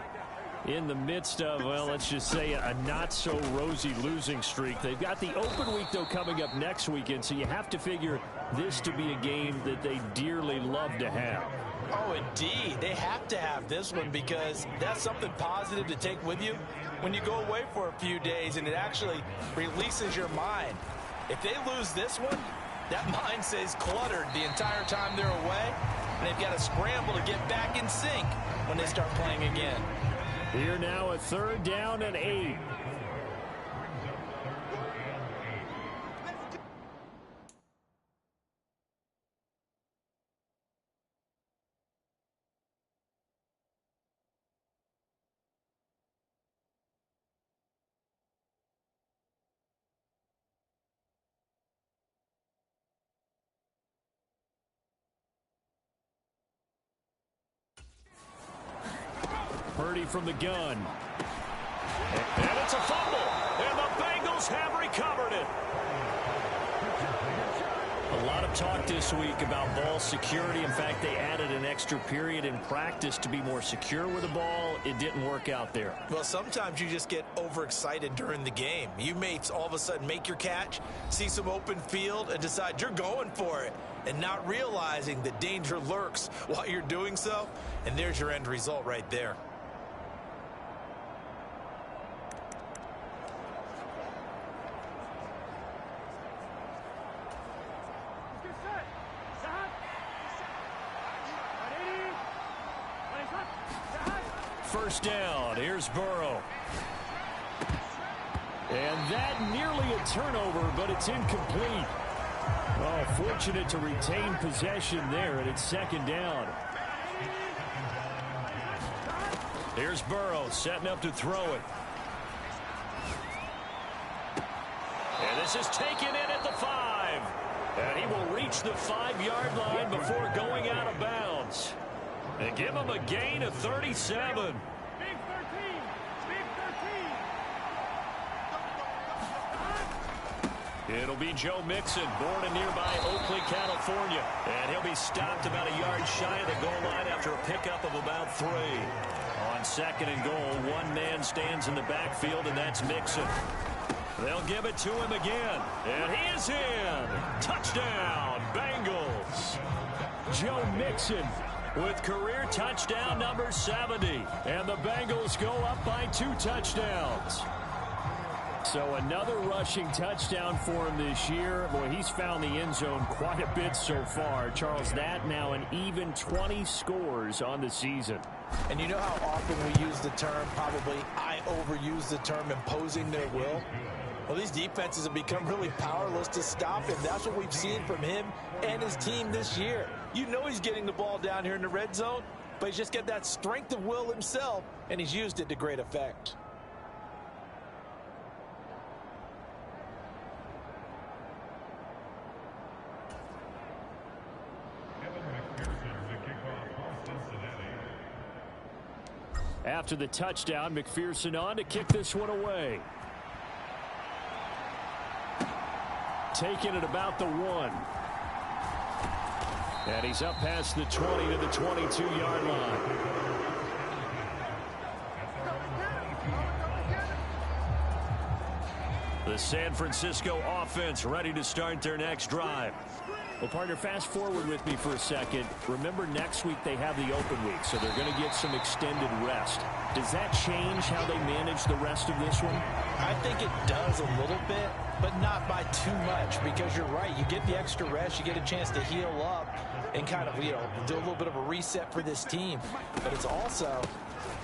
In the midst of, well, let's just say a not-so-rosy losing streak. They've got the open week, though, coming up next weekend, so you have to figure this to be a game that they dearly love to have. Oh, indeed. They have to have this one because that's something positive to take with you when you go away for a few days, and it actually releases your mind. If they lose this one, that mind stays cluttered the entire time they're away, and they've got to scramble to get back in sync when they start playing again. Here now, a 3rd down and 8. Purdy from the gun. And it's a fumble. And the Bengals have recovered it. A lot of talk this week about ball security. In fact, they added an extra period in practice to be more secure with the ball. It didn't work out there. Well, sometimes you just get overexcited during the game. You may all of a sudden make your catch, see some open field, and decide you're going for it. and not realizing the danger lurks while you're doing so. And there's your end result right there. First down. Here's Burrow. And that nearly a turnover, but it's incomplete. Oh, fortunate to retain possession there, and it's second down. Here's Burrow setting up to throw it. And this is taken in at the 5. And he will reach the 5-yard line before going out of bounds. They give him a gain of 37. It'll be Joe Mixon, born in nearby Oakley, California. And he'll be stopped about a yard shy of the goal line after a pickup of about 3. On second and goal, one man stands in the backfield, and that's Mixon. They'll give it to him again. And he is in. Touchdown, Bengals. Joe Mixon with career touchdown number 70. And the Bengals go up by 2 touchdowns. So another rushing touchdown for him this year. Boy, he's found the end zone quite a bit so far. Charles, that now an even 20 scores on the season. And you know how often we use the term, probably I overuse the term, imposing their will? Well, these defenses have become really powerless to stop him. That's what we've seen from him and his team this year. You know he's getting the ball down here in the red zone, but he's just got that strength of will himself, and he's used it to great effect. After the touchdown, McPherson on to kick this one away. Taking it about the 1. And he's up past the 20 to the 22-yard line. The San Francisco offense ready to start their next drive. Well, partner, fast forward with me for a second. Remember, next week they have the open week, so they're going to get some extended rest. Does that change how they manage the rest of this one? I think it does a little bit, but not by too much, because you're right. You get the extra rest. You get a chance to heal up and kind of, do a little bit of a reset for this team. But it's also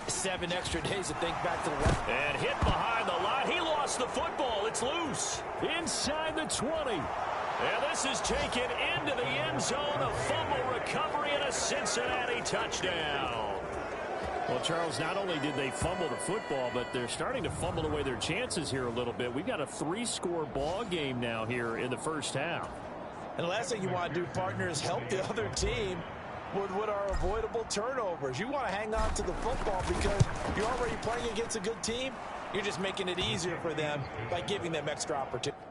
7 extra days to think back to the left. And hit behind the line. He lost the football. It's loose. Inside the 20. And this is taken into the end zone. A fumble recovery and a Cincinnati touchdown. Well, Charles, not only did they fumble the football, but they're starting to fumble away their chances here a little bit. We've got a 3-score ball game now here in the first half. And the last thing you want to do, partner, is help the other team with what are avoidable turnovers. You want to hang on to the football because you're already playing against a good team. You're just making it easier for them by giving them extra opportunity.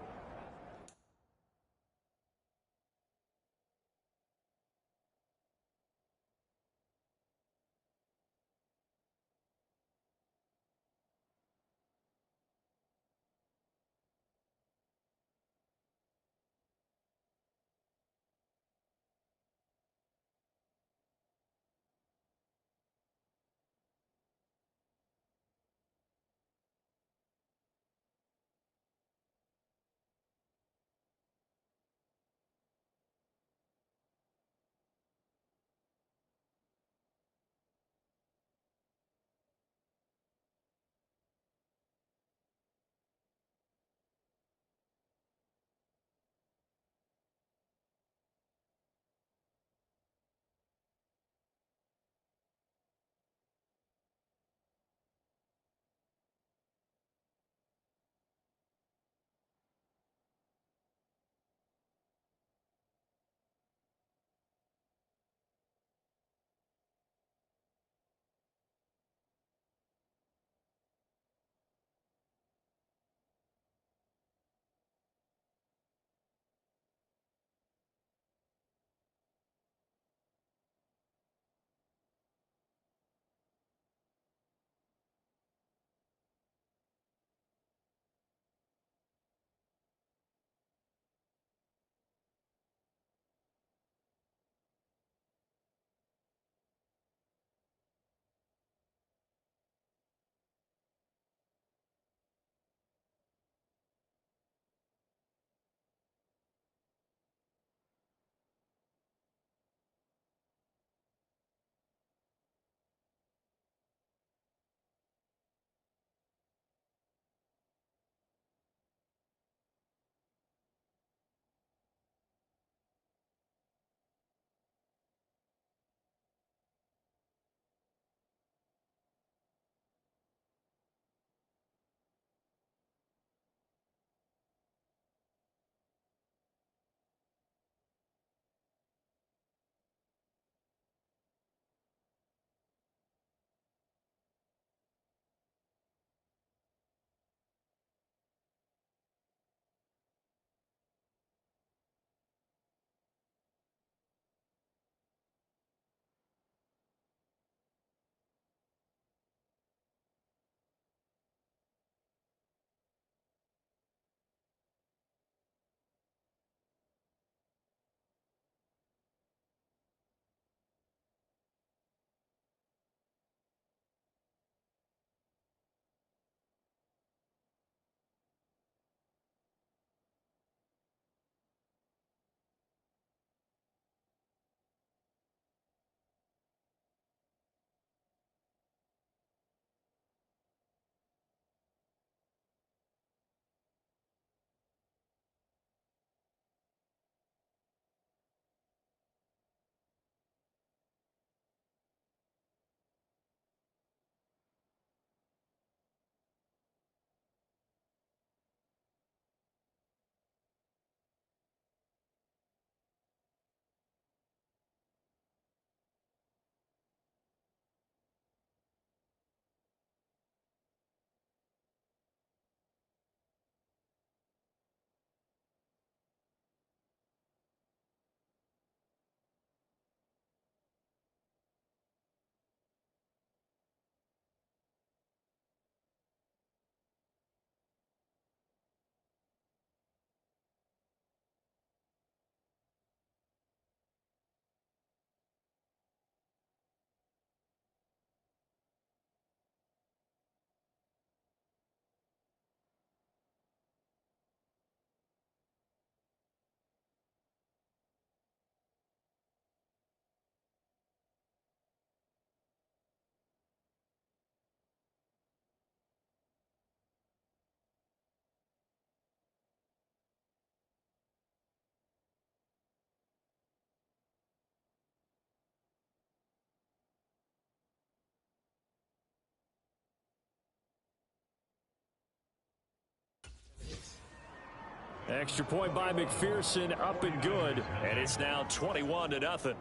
Extra point by McPherson, up and good, and it's now 21-0.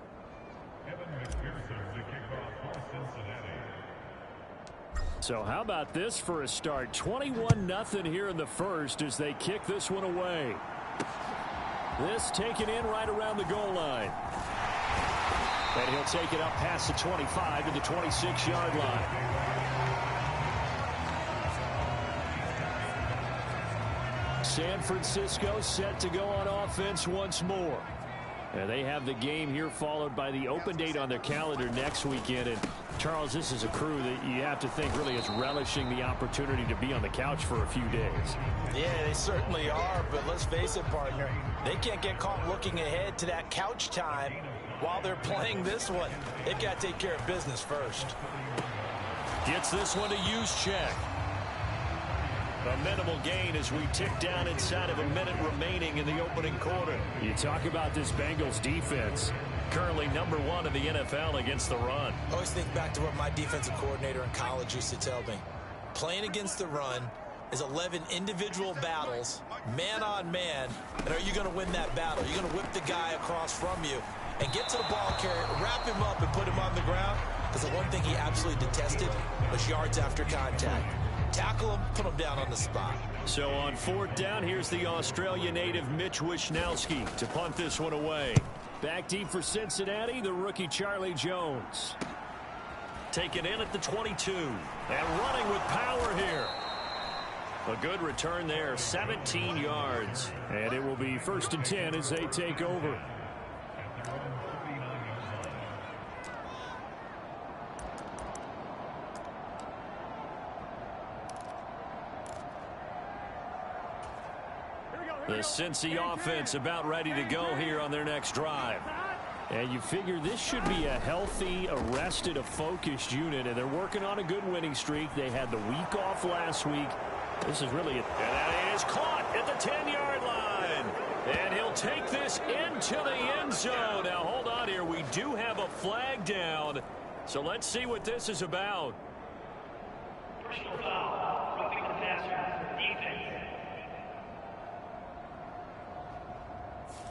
So how about this for a start? 21-0 here in the first as they kick this one away. This taken in right around the goal line. And he'll take it up past the 25 to the 26-yard line. San Francisco set to go on offense once more. And they have the game here followed by the open date on their calendar next weekend. And Charles, this is a crew that you have to think really is relishing the opportunity to be on the couch for a few days. Yeah, they certainly are, but let's face it, partner. They can't get caught looking ahead to that couch time while they're playing this one. They've got to take care of business first. Gets this one to use check. A minimal gain as we tick down inside of a minute remaining in the opening quarter. You talk about this Bengals defense. Currently #1 in the NFL against the run. I always think back to what my defensive coordinator in college used to tell me. Playing against the run is 11 individual battles, man on man. And are you going to win that battle? Are you going to whip the guy across from you and get to the ball carrier, wrap him up, and put him on the ground? Because the one thing he absolutely detested was yards after contact. Tackle him, put him down on the spot. So on 4th down, here's the Australia native Mitch Wishnowsky to punt this one away. Back deep for Cincinnati, the rookie Charlie Jones. Taken in at the 22. And running with power here. A good return there, 17 yards. And it will be 1st and 10 as they take over. The Cincy offense about ready to go here on their next drive. And you figure this should be a healthy, arrested, a focused unit, and they're working on a good winning streak. They had the week off last week. This is really it. And that is caught at the 10-yard line. And he'll take this into the end zone. Now, hold on here. We do have a flag down. So let's see what this is about. Personal foul. Roughing the passer. Defense.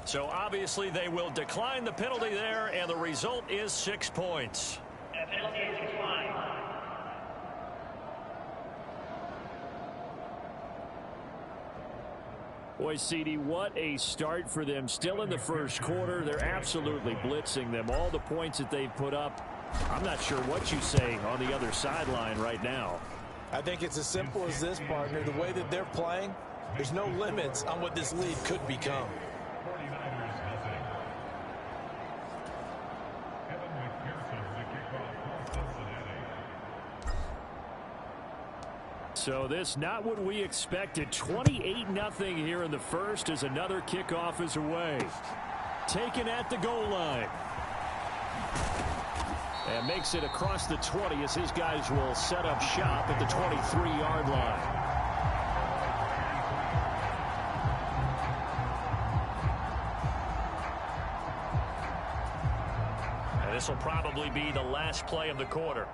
So obviously they will decline the penalty there, and the result is 6 points. That penalty is declined. Boy, CD, what a start for them. Still in the first quarter. They're absolutely blitzing them. All the points that they've put up, I'm not sure what you say on the other sideline right now. I think it's as simple as this, partner. The way that they're playing, there's no limits on what this lead could become. So this not what we expected. 28-0 here in the first as another kickoff is away. Taken at the goal line. And makes it across the 20 as his guys will set up shop at the 23-yard line. And this will probably be the last play of the quarter.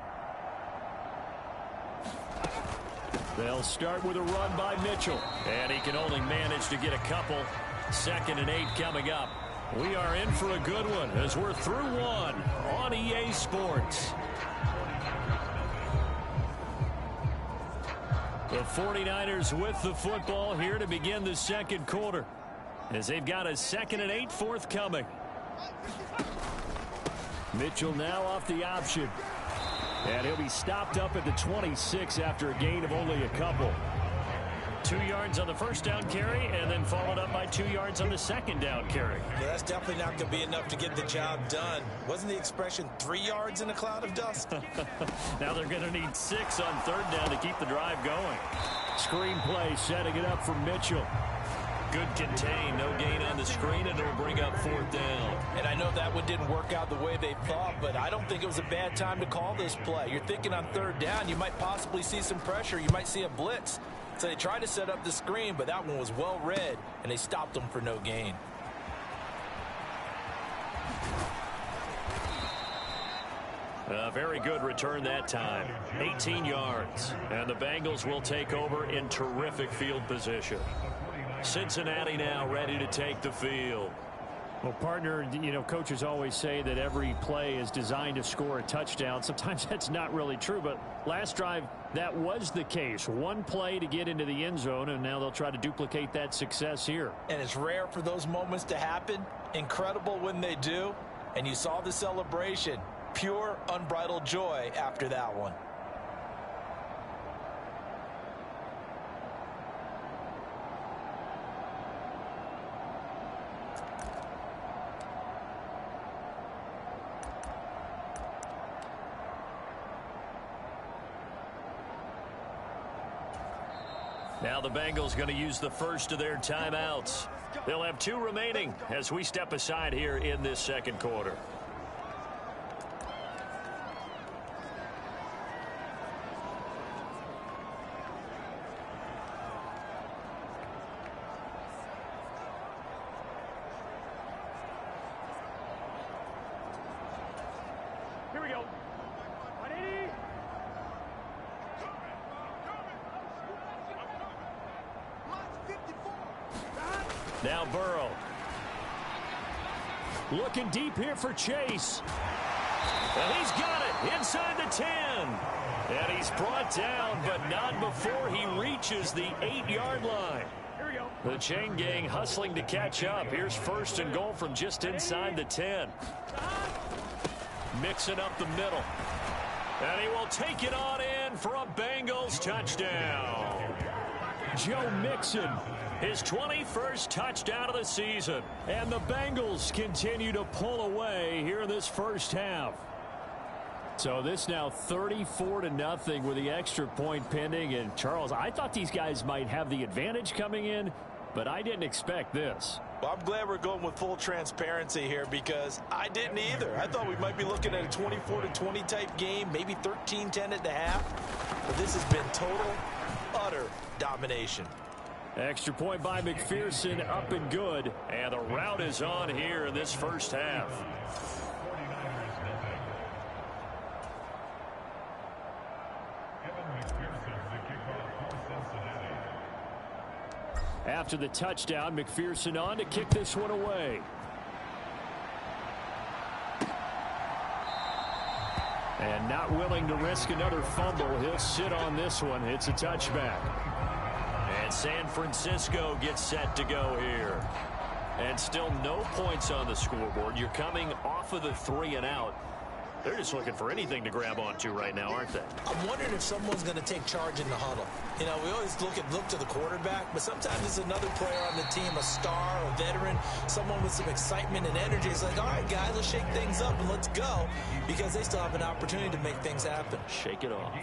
They'll start with a run by Mitchell. And he can only manage to get a couple. 2nd and 8 coming up. We are in for a good one as we're through one on EA Sports. The 49ers with the football here to begin the second quarter as they've got a 2nd and 8 forthcoming. Mitchell now off the option. And he'll be stopped up at the 26 after a gain of only a couple. 2 yards on the first down carry and then followed up by 2 yards on the second down carry. Yeah, that's definitely not going to be enough to get the job done. Wasn't the expression 3 yards in a cloud of dust? Now they're going to need 6 on 3rd down to keep the drive going. Screen play setting it up for Mitchell. Good contain, no gain on the screen, and it'll bring up 4th down. And I know that one didn't work out the way they thought, but I don't think it was a bad time to call this play. You're thinking on 3rd down, you might possibly see some pressure. You might see a blitz. So they tried to set up the screen, but that one was well read, and they stopped them for no gain. A very good return that time. 18 yards. And the Bengals will take over in terrific field position. Cincinnati now ready to take the field. Well, partner, coaches always say that every play is designed to score a touchdown. Sometimes that's not really true, but last drive, that was the case. One play to get into the end zone, and now they'll try to duplicate that success here. And it's rare for those moments to happen. Incredible when they do. And you saw the celebration. Pure, unbridled joy after that one. Now the Bengals going to use the first of their timeouts. They'll have 2 remaining as we step aside here in this second quarter. Here we go. Now Burrow. Looking deep here for Chase. And he's got it inside the 10. And he's brought down, but not before he reaches the 8-yard line. The chain gang hustling to catch up. Here's first and goal from just inside the 10. Mixing up the middle. And he will take it on in for a Bengals touchdown. Joe Mixon, his 21st touchdown of the season. and the Bengals continue to pull away here in this first half. So this now 34-0 with the extra point pending. And Charles, I thought these guys might have the advantage coming in, but I didn't expect this. Well, I'm glad we're going with full transparency here because I didn't either. I thought we might be looking at a 24-20 type game, maybe 13-10 at the half. But this has been total, utter domination. Extra point by McPherson, up and good. And the route is on here in this first half. After the touchdown, McPherson on to kick this one away. And not willing to risk another fumble. He'll sit on this one. It's a touchback. And San Francisco gets set to go here. And still no points on the scoreboard. You're coming off of the 3 and out. They're just looking for anything to grab onto right now, aren't they? I'm wondering if someone's going to take charge in the huddle. You know, we always look to the quarterback, but sometimes it's another player on the team, a star, a veteran, someone with some excitement and energy. It's like, all right, guys, let's shake things up and let's go, because they still have an opportunity to make things happen. Shake it off.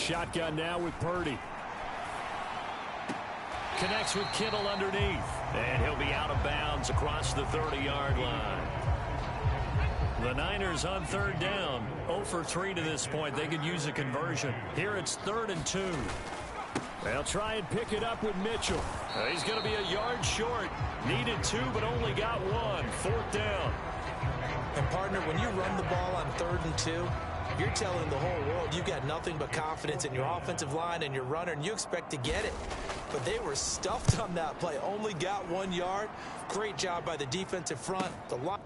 shotgun now with Purdy. Connects with Kittle underneath. And he'll be out of bounds across the 30-yard line. The Niners on third down. 0 for 3 to this point. They could use a conversion. Here it's 3rd and 2. They'll try and pick it up with Mitchell. He's going to be a yard short. Needed 2, but only got 1. 4th down. And, partner, when you run the ball on 3rd and 2, you're telling the whole world you've got nothing but confidence in your offensive line and your runner, and you expect to get it. But they were stuffed on that play. Only got 1 yard. Great job by the defensive front. The line.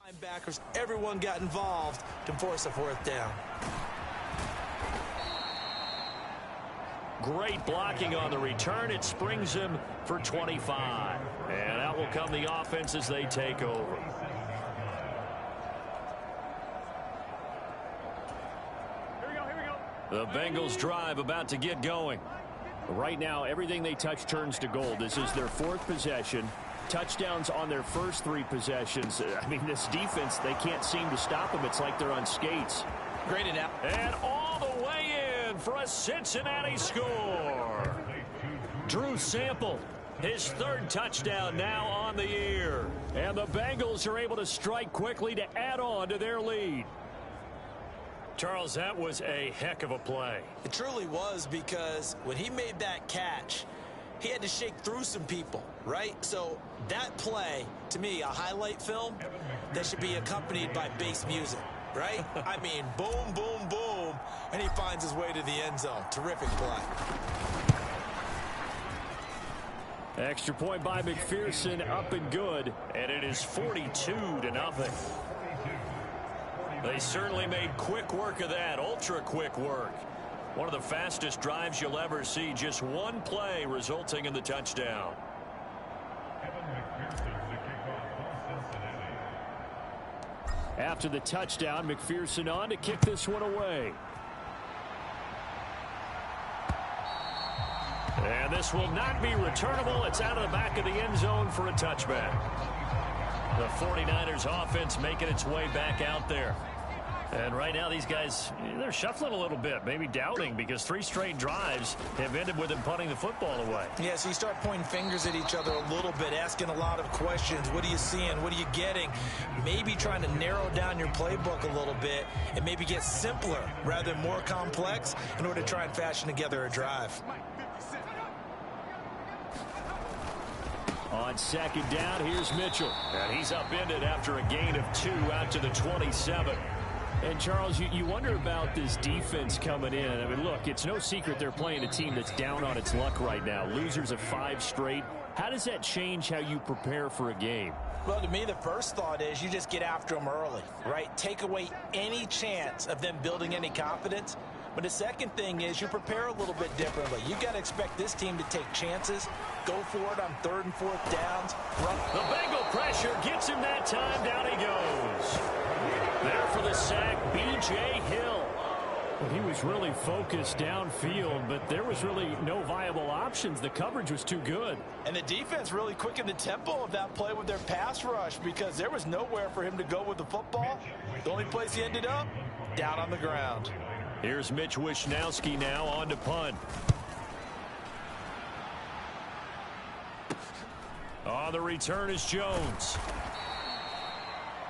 Linebackers, everyone got involved to force a 4th down. Great blocking on the return. It springs him for 25. And out will come the offense as they take over. The Bengals drive about to get going. Right now, everything they touch turns to gold. This is their 4th possession. Touchdowns on their first 3 possessions. I mean, this defense, they can't seem to stop them. It's like they're on skates. Great it out. And all the way in for a Cincinnati score. Drew Sample, his 3rd touchdown now on the year. And the Bengals are able to strike quickly to add on to their lead. Charles, that was a heck of a play. It truly was, because when he made that catch, he had to shake through some people, right? So that play, to me, a highlight film that should be accompanied by bass music, right? I mean, boom, boom, boom, and he finds his way to the end zone. Terrific play. Extra point by McPherson, up and good, and it is 42-0. They certainly made quick work of that, ultra quick work. One of the fastest drives you'll ever see. Just 1 play resulting in the touchdown. After the touchdown, McPherson on to kick this one away. And this will not be returnable. It's out of the back of the end zone for a touchback. The 49ers offense making its way back out there. And right now these guys, they're shuffling a little bit, maybe doubting, because 3 straight drives have ended with them punting the football away. Yeah, so you start pointing fingers at each other a little bit, asking a lot of questions. What are you seeing? What are you getting? Maybe trying to narrow down your playbook a little bit and maybe get simpler rather than more complex in order to try and fashion together a drive. On 2nd down, here's Mitchell. And he's upended after a gain of 2 out to the 27. And, Charles, you wonder about this defense coming in. I mean, look, it's no secret they're playing a team that's down on its luck right now. Losers of 5 straight. How does that change how you prepare for a game? Well, to me, the first thought is you just get after them early, right? Take away any chance of them building any confidence. But the second thing is you prepare a little bit differently. You got to expect this team to take chances, go for it on 3rd and 4th downs. The Bengal pressure gets him that time. Down he goes. There for the sack, B.J. Hill. Well, he was really focused downfield, but there was really no viable options. The coverage was too good. And the defense really quickened the tempo of that play with their pass rush, because there was nowhere for him to go with the football. The only place he ended up, down on the ground. Here's Mitch Wishnowski now on to punt. On the return is Jones.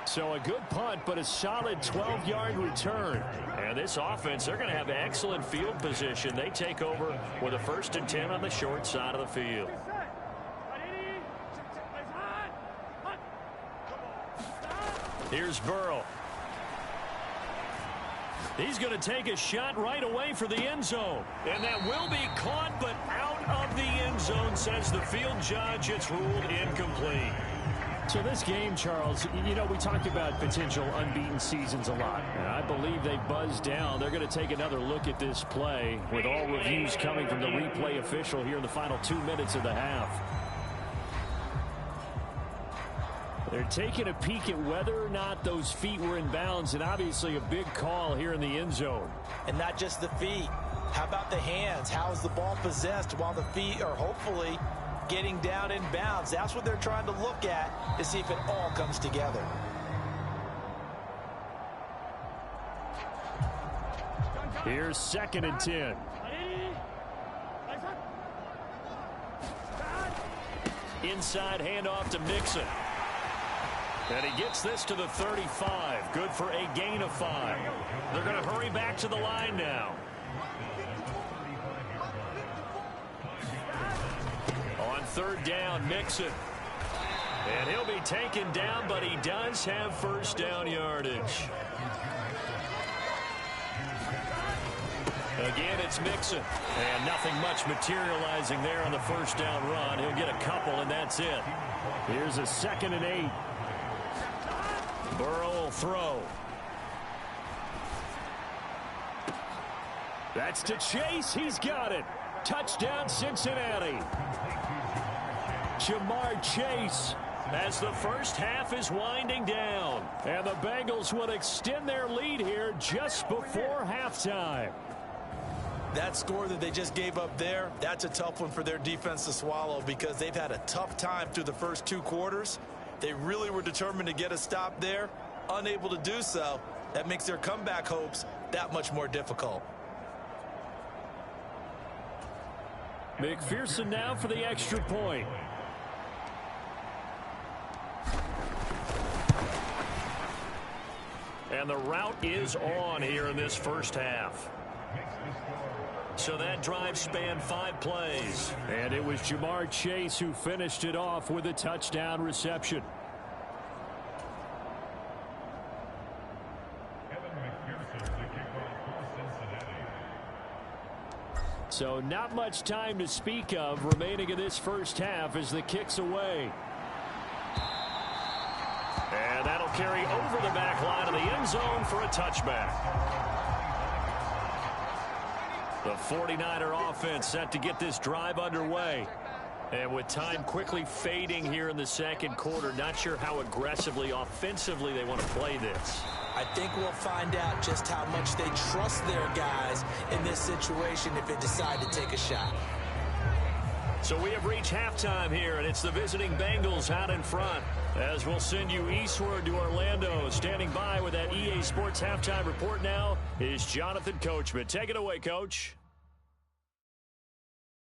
So a good punt, but a solid 12-yard return. And this offense, they're going to have excellent field position. They take over with a 1st and 10 on the short side of the field. Here's Burrow. He's going to take a shot right away for the end zone. And that will be caught, but out of the end zone, says the field judge. It's ruled incomplete. So this game, Charles, you know, we talked about potential unbeaten seasons a lot. And I believe they buzzed down. They're going to take another look at this play with all reviews coming from the replay official here in the final 2 minutes of the half. They're taking a peek at whether or not those feet were in bounds, and obviously a big call here in the end zone. And not just the feet. How about the hands? How is the ball possessed while the feet are hopefully getting down in bounds? That's what they're trying to look at to see if it all comes together. Here's 2nd and 10. Inside handoff to Mixon. And he gets this to the 35. Good for a gain of 5. They're going to hurry back to the line now. On 3rd down, Mixon. And he'll be taken down, but he does have 1st down yardage. Again, it's Mixon. And nothing much materializing there on the 1st down run. He'll get a couple, and that's it. Here's a 2nd and 8. Burrow will throw. That's to Chase. He's got it. Touchdown, Cincinnati. Jamar Chase as the first half is winding down. And the Bengals will extend their lead here just before halftime. That score that they just gave up there, that's a tough one for their defense to swallow because they've had a tough time through the first 2 quarters. They really were determined to get a stop there, unable to do so. That makes their comeback hopes that much more difficult. McPherson now for the extra point. And the route is on here in this first half. So that drive spanned 5 plays. And it was Jamar Chase who finished it off with a touchdown reception. So not much time to speak of remaining in this first half as the kick's away. And that'll carry over the back line of the end zone for a touchback. The 49er offense set to get this drive underway. And with time quickly fading here in the second quarter, not sure how aggressively, offensively they want to play this. I think we'll find out just how much they trust their guys in this situation if they decide to take a shot. So we have reached halftime here, and it's the visiting Bengals out in front. As we'll send you eastward to Orlando. Standing by with that EA Sports halftime report now is Jonathan Coachman. Take it away, Coach.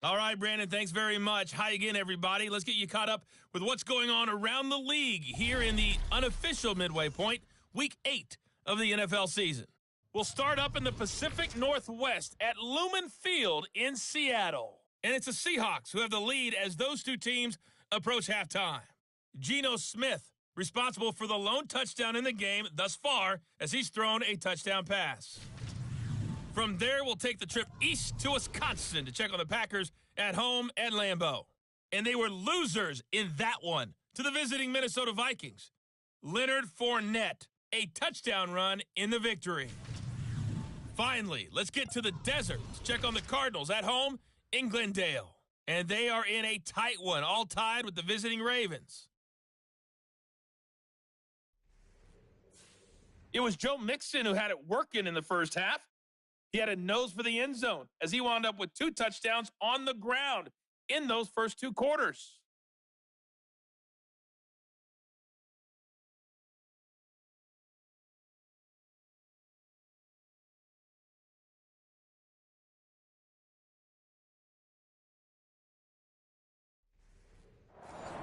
All right, Brandon, thanks very much. Hi again, everybody. Let's get you caught up with what's going on around the league here in the unofficial midway point, Week 8 of the NFL season. We'll start up in the Pacific Northwest at Lumen Field in Seattle. And it's the Seahawks who have the lead as those two teams approach halftime. Geno Smith, responsible for the lone touchdown in the game thus far as he's thrown a touchdown pass. From there, we'll take the trip east to Wisconsin to check on the Packers at home at Lambeau. And they were losers in that one to the visiting Minnesota Vikings. Leonard Fournette, a touchdown run in the victory. Finally, let's get to the desert to check on the Cardinals at home in Glendale. And they are in a tight one, all tied with the visiting Ravens. It was Joe Mixon who had it working in the first half. He had a nose for the end zone as he wound up with 2 touchdowns on the ground in those first 2 quarters.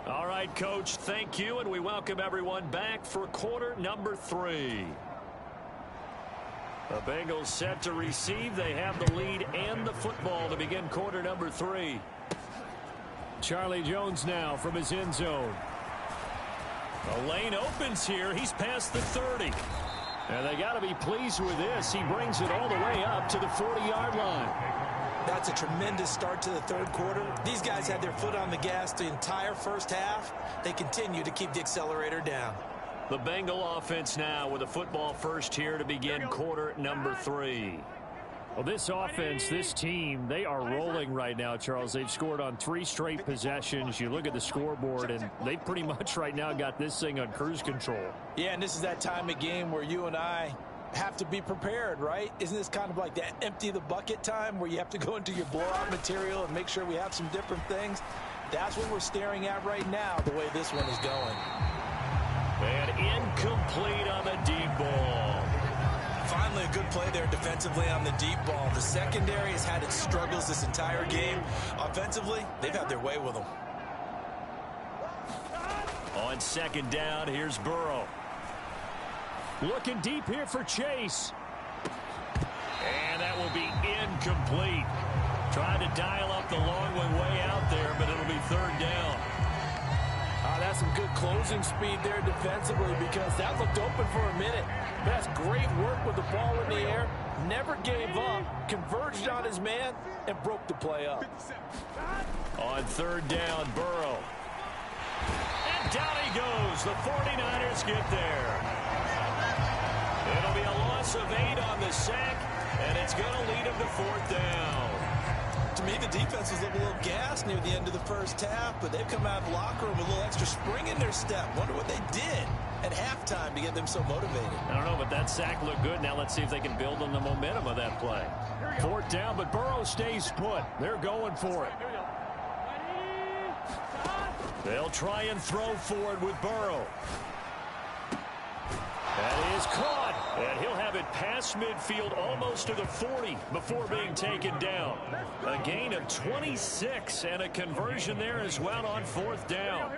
All right, Coach, thank you, and we welcome everyone back for quarter number 3. The Bengals set to receive. They have the lead and the football to begin quarter number 3. Charlie Jones now from his end zone. The lane opens here. He's past the 30. And they got to be pleased with this. He brings it all the way up to the 40-yard line. That's a tremendous start to the third quarter. These guys had their foot on the gas the entire first half. They continue to keep the accelerator down. The Bengal offense now with a football first here to begin quarter number 3. Well, this offense, this team, they are rolling right now, Charles. They've scored on 3 straight possessions. You look at the scoreboard, and they pretty much right now got this thing on cruise control. Yeah, and this is that time of game where you and I have to be prepared, right? Isn't this kind of like that empty the bucket time where you have to go into your blowout material and make sure we have some different things? That's what we're staring at right now, the way this one is going. And incomplete on the deep ball. Finally, a good play there defensively on the deep ball. The secondary has had its struggles this entire game. Offensively, they've had their way with them. On second down, here's Burrow. Looking deep here for Chase. And that will be incomplete. Trying to dial up the long one way out there, but it'll be third down. That's some good closing speed there defensively because that looked open for a minute. That's great work with the ball in the air. Never gave up, converged on his man, and broke the play up. On third down, Burrow. And down he goes. The 49ers get there. It'll be a loss of 8 on the sack, and it's going to lead him to fourth down. To me, the defense was a little gassed near the end of the first half, but they've come out of the locker room with a little extra spring in their step. Wonder what they did at halftime to get them so motivated. I don't know, but that sack looked good. Now let's see if they can build on the momentum of that play. Fourth down, but Burrow stays put. They're going for it. They'll try and throw for it with Burrow. That is caught, and he'll have it past midfield almost to the 40 before being taken down. A gain of 26 and a conversion there as well on fourth down.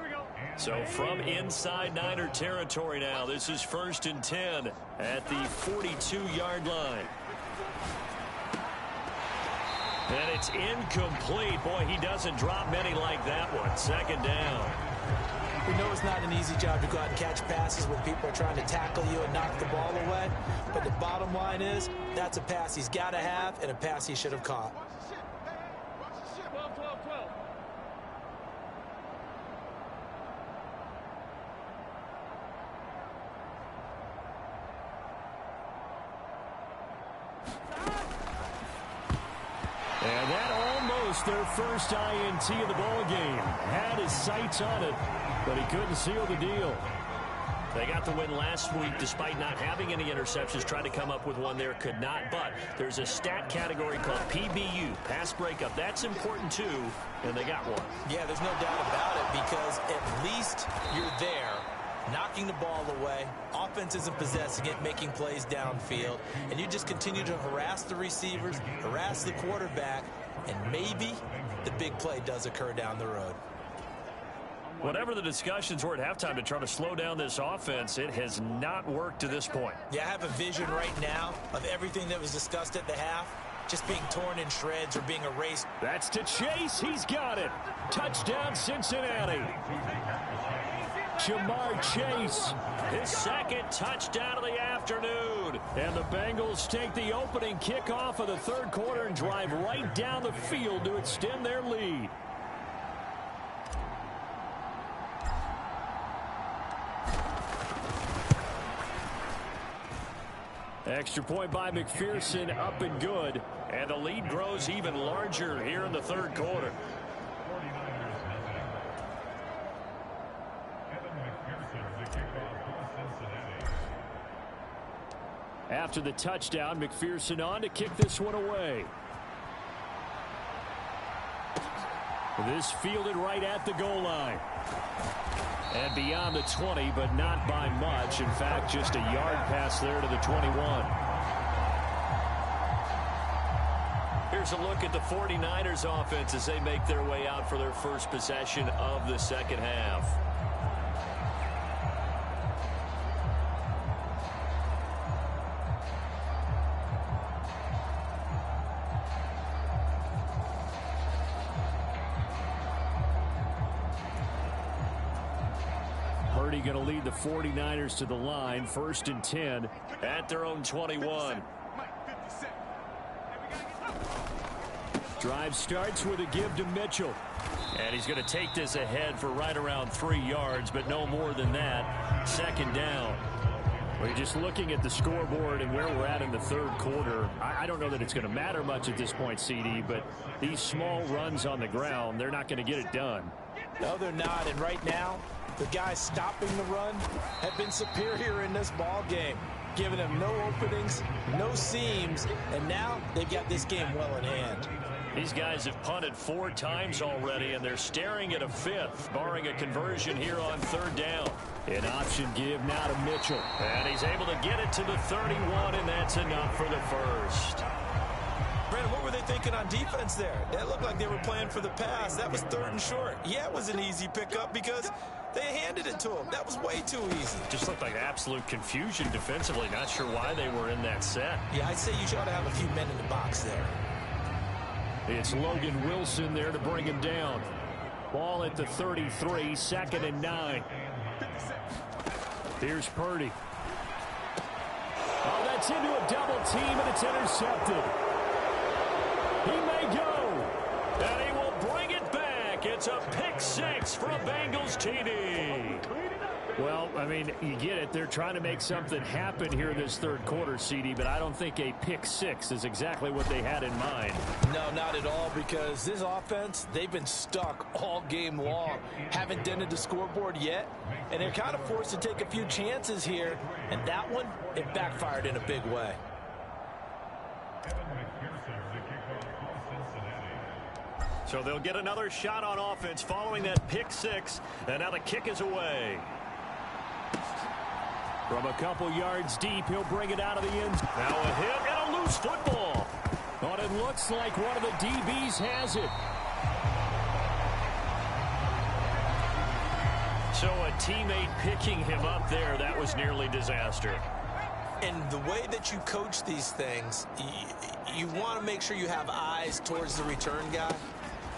So from inside Niner territory now, this is 1st and 10 at the 42-yard line. And it's incomplete. Boy, he doesn't drop many like that one. Second down. We know it's not an easy job to go out and catch passes when people are trying to tackle you and knock the ball away. But the bottom line is, that's a pass he's got to have and a pass he should have caught. And that almost their first INT of the ball game. Had his sights on it, but he couldn't seal the deal. They got the win last week despite not having any interceptions. Tried to come up with one there, could not. But there's a stat category called PBU, pass breakup. That's important too, and they got one. Yeah, there's no doubt about it because at least you're there, knocking the ball away. Offense isn't possessing it, making plays downfield. And you just continue to harass the receivers, harass the quarterback, and maybe the big play does occur down the road. Whatever the discussions were at halftime to try to slow down this offense, it has not worked to this point. Yeah, I have a vision right now of everything that was discussed at the half just being torn in shreds or being erased. That's to Chase. He's got it. Touchdown, Cincinnati. Jamar Chase, his second touchdown of the afternoon. And the Bengals take the opening kickoff of the third quarter and drive right down the field to extend their lead. Extra point by McPherson, up and good. And the lead grows even larger here in the third quarter. After the touchdown, McPherson on to kick this one away. This fielded right at the goal line. And beyond the 20, but not by much. In fact, just a yard pass there to the 21. Here's a look at the 49ers offense as they make their way out for their first possession of the second half. Going to lead the 49ers to the line, 1st and 10 at their own 21. Drive starts with a give to Mitchell. And he's going to take this ahead for right around 3 yards, but no more than that. Second down. We're just looking at the scoreboard and where we're at in the third quarter. I don't know that it's going to matter much at this point, CD, but these small runs on the ground, they're not going to get it done. No, they're not. And right now, the guys stopping the run have been superior in this ball game, giving them no openings, no seams, and now they've got this game well in hand. These guys have punted 4 times already, and they're staring at a 5th, barring a conversion here on third down. An option give now to Mitchell. And he's able to get it to the 31, and that's enough for the first. Brandon, what were they thinking on defense there? That looked like they were playing for the pass. That was 3rd and short. Yeah, it was an easy pickup because they handed it to him. That was way too easy. Just looked like absolute confusion defensively. Not sure why they were in that set. Yeah, I'd say you ought to have a few men in the box there. It's Logan Wilson there to bring him down. Ball at the 33, 2nd and 9. Here's Purdy. Oh, that's into a double team, and it's intercepted. He may go. And he will bring it back. It's a pick 6 from Bengals TD. Well, I mean, you get it. They're trying to make something happen here in this third quarter, CD, but I don't think a pick 6 is exactly what they had in mind. No, not at all, because this offense, they've been stuck all game long. Haven't dented the scoreboard yet, and they're kind of forced to take a few chances here, and that one, it backfired in a big way. So they'll get another shot on offense following that pick 6, and now the kick is away. From a couple yards deep, he'll bring it out of the end zone. Now a hit and a loose football. But it looks like one of the DBs has it. So a teammate picking him up there, that was nearly disaster. And the way that you coach these things, you want to make sure you have eyes towards the return guy,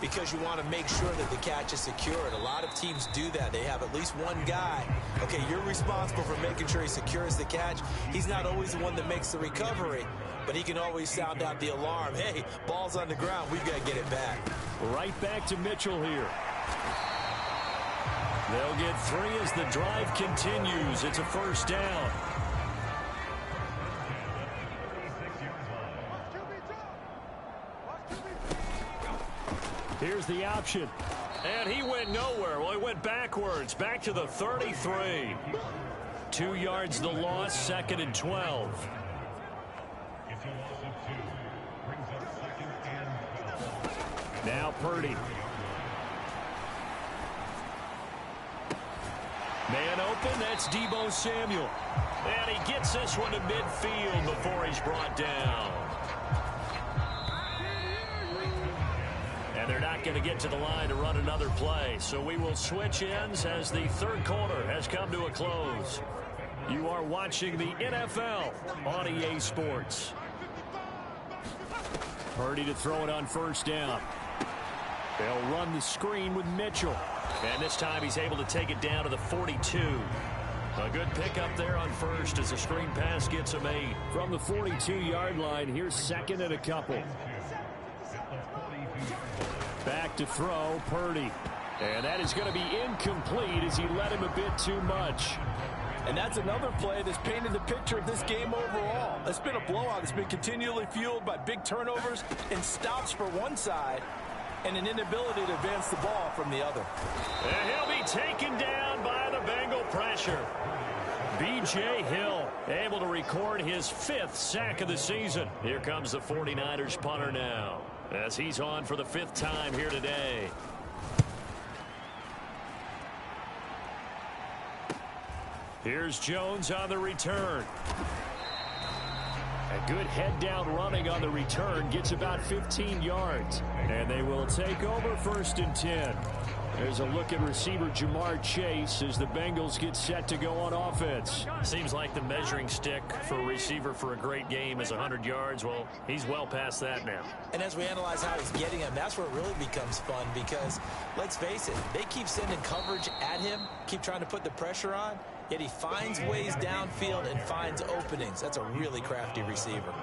because you want to make sure that the catch is secured. A lot of teams do that. They have at least one guy. Okay, you're responsible for making sure he secures the catch. He's not always the one that makes the recovery, but he can always sound out the alarm. Hey, ball's on the ground. We've got to get it back. Right back to Mitchell here. They'll get 3 as the drive continues. It's a first down. Here's the option. And he went nowhere. Well, he went backwards. Back to the 33. 2 yards the loss, 2nd and 12. Now Purdy. Man open, that's Deebo Samuel. And he gets this one to midfield before he's brought down. And they're not going to get to the line to run another play. So we will switch ends as the third quarter has come to a close. You are watching the NFL on EA Sports. Purdy to throw it on first down. They'll run the screen with Mitchell. And this time he's able to take it down to the 42. A good pickup there on first as the screen pass gets him 8. From the 42-yard line, here's 2nd and a couple. Back to throw, Purdy. And that is going to be incomplete as he led him a bit too much. And that's another play that's painted the picture of this game overall. It's been a blowout. It's been continually fueled by big turnovers and stops for one side and an inability to advance the ball from the other. And he'll be taken down by the Bengal pressure. B.J. Hill able to record his 5th sack of the season. Here comes the 49ers punter now, as he's on for the 5th time here today. Here's Jones on the return. A good head down running on the return, gets about 15 yards. And they will take over 1st and 10. There's a look at receiver Jamar Chase as the Bengals get set to go on offense. Seems like the measuring stick for a receiver for a great game is 100 yards. Well, he's well past that now. And as we analyze how he's getting him, that's where it really becomes fun, because let's face it, they keep sending coverage at him, keep trying to put the pressure on, yet he finds ways downfield and finds openings. That's a really crafty receiver.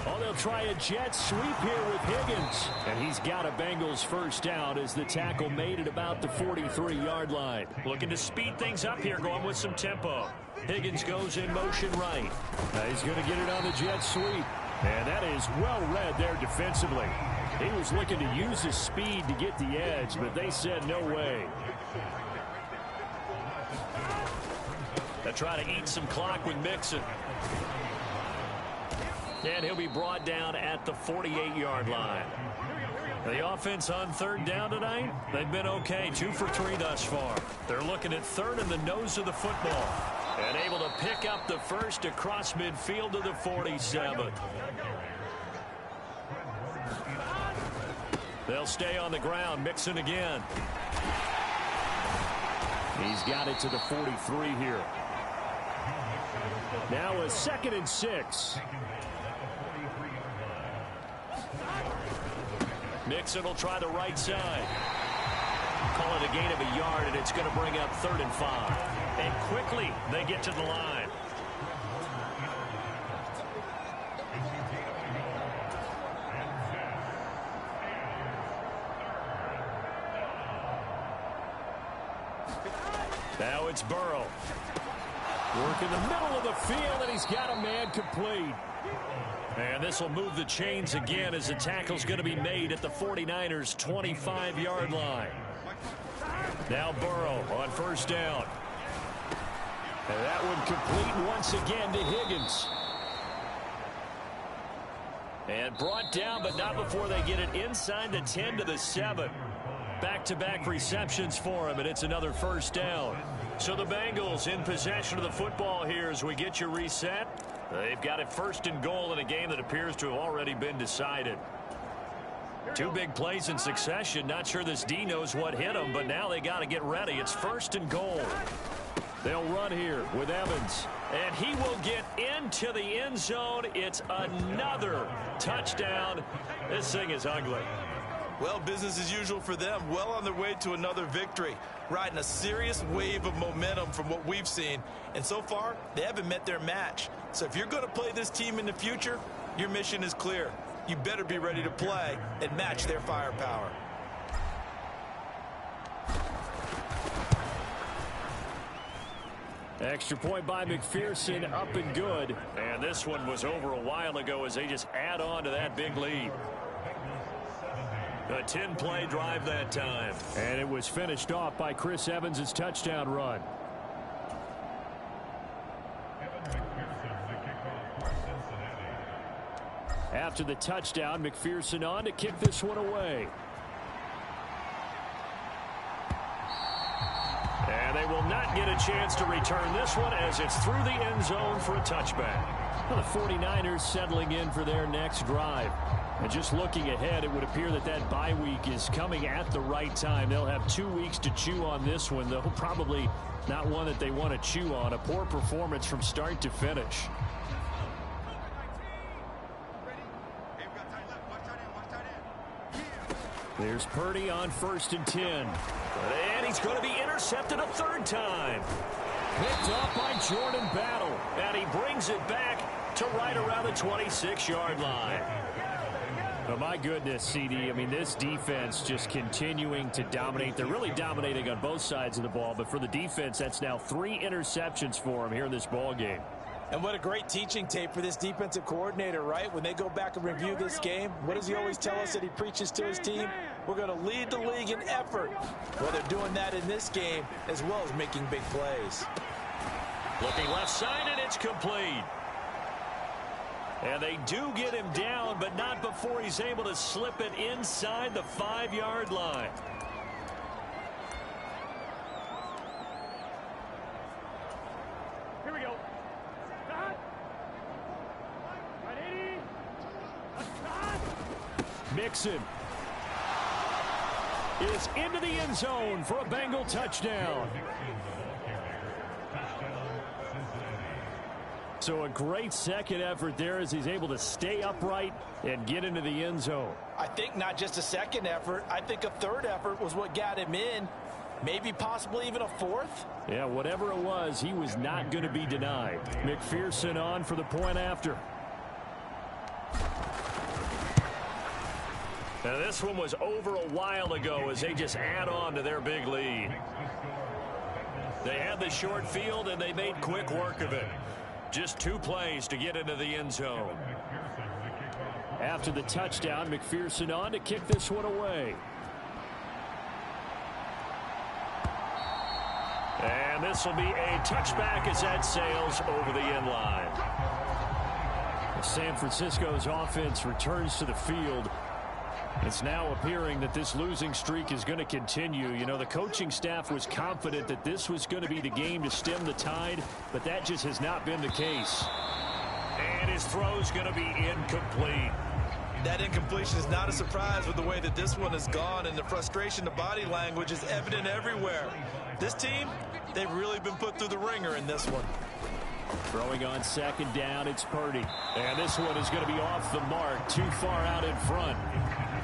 On they'll try a jet sweep here with Higgins. And he's got a Bengals first down as the tackle made at about the 43-yard line. Looking to speed things up here, going with some tempo. Higgins goes in motion right. He's going to get it on the jet sweep. And that is well read there defensively. He was looking to use his speed to get the edge, but they said no way. They'll try to eat some clock with Mixon. And he'll be brought down at the 48-yard line. The offense on third down tonight, they've been okay. 2 for 3 thus far. They're looking at third in the nose of the football. And able to pick up the first across midfield to the 47. They'll stay on the ground. Mixon again. He's got it to the 43 here. Now a 2nd and 6. Mixon will try the right side. Call it a gain of a yard, and it's going to bring up 3rd and 5. And quickly they get to the line. Now it's Burrow. Work in the middle of the field, and he's got a man complete. And this will move the chains again as the tackle's going to be made at the 49ers' 25-yard line. Now Burrow on first down. And that one complete once again to Higgins. And brought down, but not before they get it inside the 10 to the 7. Back-to-back receptions for him, and it's another first down. So the Bengals in possession of the football here as we get you reset. They've got it 1st and goal in a game that appears to have already been decided. 2 big plays in succession. Not sure this D knows what hit him, but now they got to get ready. It's 1st and goal. They'll run here with Evans. And he will get into the end zone. It's another touchdown. This thing is ugly. Well, business as usual for them. Well on their way to another victory. Riding a serious wave of momentum from what we've seen. And so far, they haven't met their match. So if you're going to play this team in the future, your mission is clear. You better be ready to play and match their firepower. Extra point by McPherson, up and good. And this one was over a while ago as they just add on to that big lead. A 10-play drive that time. And it was finished off by Chris Evans' touchdown run. After the touchdown, McPherson on to kick this one away. And they will not get a chance to return this one as it's through the end zone for a touchback. Well, the 49ers settling in for their next drive. And just looking ahead, it would appear that that bye week is coming at the right time. They'll have 2 weeks to chew on this one, though probably not one that they want to chew on. A poor performance from start to finish. There's Purdy on 1st and 10. And he's going to be intercepted a 3rd time. Picked off by Jordan Battle. And he brings it back to right around the 26-yard line. Oh, my goodness, CD. I mean, this defense just continuing to dominate. They're really dominating on both sides of the ball, but for the defense, that's now 3 interceptions for them here in this ball game. And what a great teaching tape for this defensive coordinator, right? When they go back and review this game, what does he always tell us that he preaches to his team? We're going to lead the league in effort. Well, they're doing that in this game as well as making big plays. Looking left side, and it's complete. And they do get him down, but not before he's able to slip it inside the 5-yard line. Here we go. Mixon is into the end zone for a Bengal touchdown. So a great second effort there as he's able to stay upright and get into the end zone. I think not just a second effort. I think a 3rd effort was what got him in. Maybe possibly even a 4th. Yeah, whatever it was, he was not going to be denied. McPherson on for the point after. Now, this one was over a while ago as they just add on to their big lead. They had the short field, and they made quick work of it. Just 2 plays to get into the end zone. After the touchdown, McPherson on to kick this one away. And this will be a touchback as that sails over the end line. San Francisco's offense returns to the field. It's now appearing that this losing streak is going to continue. You know, the coaching staff was confident that this was going to be the game to stem the tide, but that just has not been the case. And his throw's going to be incomplete. That incompletion is not a surprise with the way that this one has gone, and the frustration, the body language is evident everywhere. This team, they've really been put through the ringer in this one. Throwing on second down, it's Purdy. And this one is going to be off the mark, too far out in front.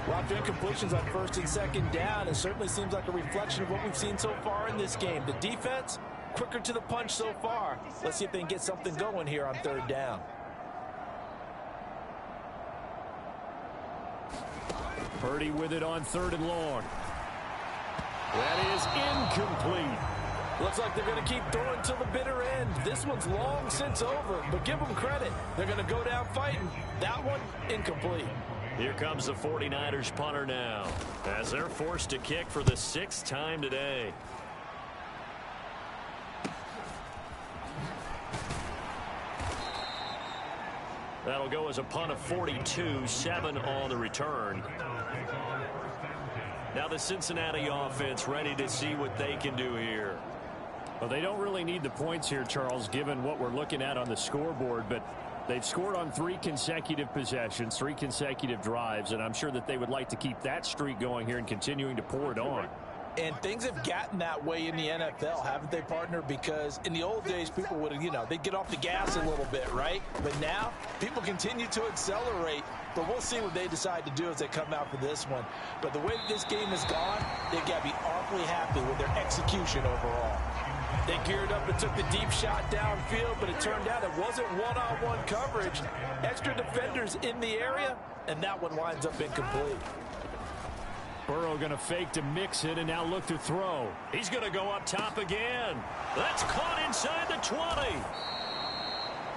Lots of incompletions on first and second down. It certainly seems like a reflection of what we've seen so far in this game. The defense, quicker to the punch so far. Let's see if they can get something going here on third down. Purdy with it on 3rd and long. That is incomplete. Looks like they're going to keep throwing till the bitter end. This one's long since over, but give them credit. They're going to go down fighting. That one, incomplete. Here comes the 49ers punter now, as they're forced to kick for the 6th time today. That'll go as a punt of 42, 7 on the return. Now the Cincinnati offense ready to see what they can do here. Well, they don't really need the points here, Charles, given what we're looking at on the scoreboard, but they've scored on 3 consecutive possessions, 3 consecutive drives, and I'm sure that they would like to keep that streak going here and continuing to pour it on. And things have gotten that way in the NFL, haven't they, partner? Because in the old days, people would, they'd get off the gas a little bit, right? But now, people continue to accelerate. But we'll see what they decide to do as they come out for this one. But the way that this game has gone, they've got to be awfully happy with their execution overall. They geared up and took the deep shot downfield, but it turned out it wasn't one-on-one coverage. Extra defenders in the area, and that one winds up incomplete. Burrow going to fake to mix it and now look to throw. He's going to go up top again. That's caught inside the 20.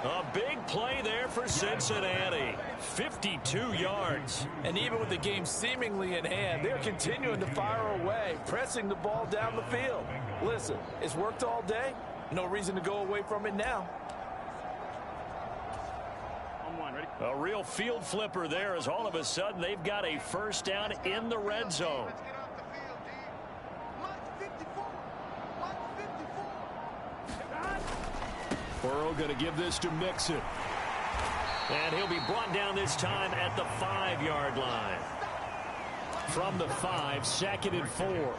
A big play there for Cincinnati. 52 yards. And even with the game seemingly in hand, they're continuing to fire away, pressing the ball down the field. Listen, it's worked all day. No reason to go away from it now. A real field flipper there as all of a sudden they've got a first down in the red zone. Burrow going to give this to Mixon. And he'll be brought down this time at the 5-yard line. From the 5, 2nd and 4.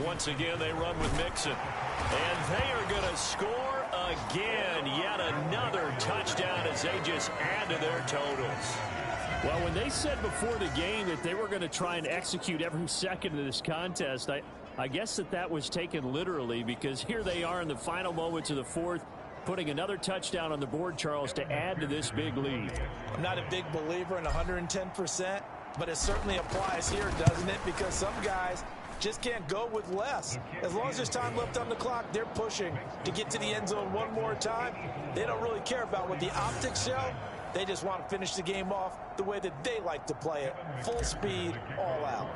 Once again, they run with Mixon. And they are going to score again. Yet another touchdown as they just add to their totals. Well, when they said before the game that they were going to try and execute every second of this contest, I guess that was taken literally, because here they are in the final moments of the 4th, putting another touchdown on the board, Charles, to add to this big lead. I'm not a big believer in 110%, but it certainly applies here, doesn't it? Because some guys just can't go with less. As long as there's time left on the clock, they're pushing to get to the end zone one more time. They don't really care about what the optics show. They just want to finish the game off the way that they like to play it. Full speed, all out.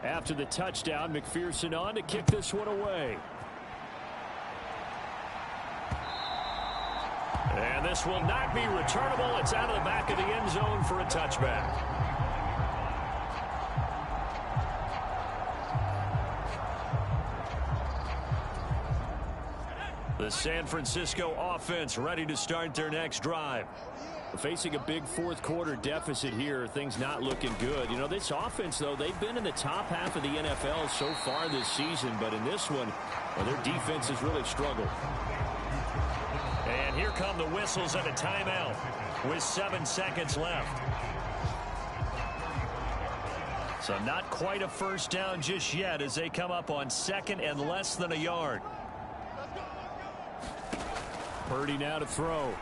After the touchdown, McPherson on to kick this one away. And this will not be returnable. It's out of the back of the end zone for a touchback. The San Francisco offense ready to start their next drive. Facing a big 4th quarter deficit here, things not looking good. This offense, though, they've been in the top half of the NFL so far this season, but in this one, well, their defense has really struggled. And here come the whistles at a timeout with 7 seconds left. So not quite a first down just yet as they come up on 2nd and less than a yard. Purdy now to throw.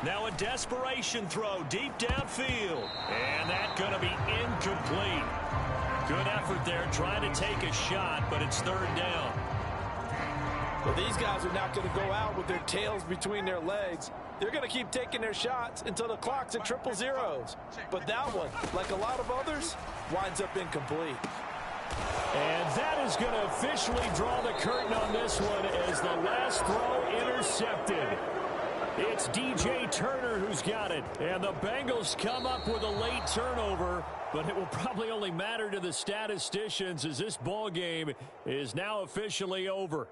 Now a desperation throw deep downfield. And that's going to be incomplete. Good effort there trying to take a shot, but it's third down. Well, these guys are not going to go out with their tails between their legs. They're going to keep taking their shots until the clock's at 000. But that one, like a lot of others, winds up incomplete. And that is going to officially draw the curtain on this one as the last throw intercepted. It's DJ Turner who's got it. And the Bengals come up with a late turnover, but it will probably only matter to the statisticians as this ball game is now officially over.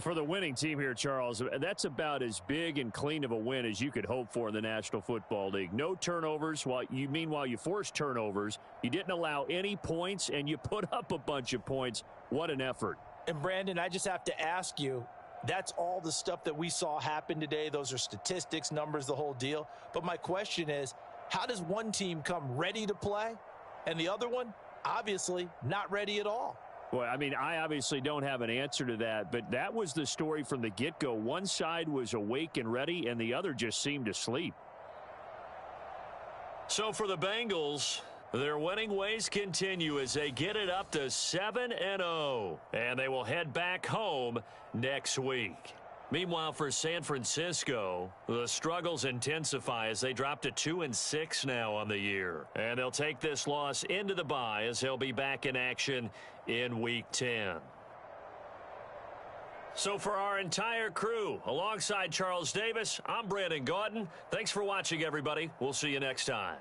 For the winning team here, Charles, that's about as big and clean of a win as you could hope for in the National Football League. No turnovers. Meanwhile, you forced turnovers. You didn't allow any points, and you put up a bunch of points. What an effort. And, Brandon, I just have to ask you, that's all the stuff that we saw happen today. Those are statistics, numbers, the whole deal. But my question is, how does one team come ready to play, and the other one, obviously, not ready at all? Well, I mean, I obviously don't have an answer to that, but that was the story from the get-go. One side was awake and ready, and the other just seemed asleep. So for the Bengals, their winning ways continue as they get it up to 7-0, and they will head back home next week. Meanwhile, for San Francisco, the struggles intensify as they drop to 2-6 now on the year. And they'll take this loss into the bye as they'll be back in action in Week 10. So for our entire crew, alongside Charles Davis, I'm Brandon Gaudin. Thanks for watching, everybody. We'll see you next time.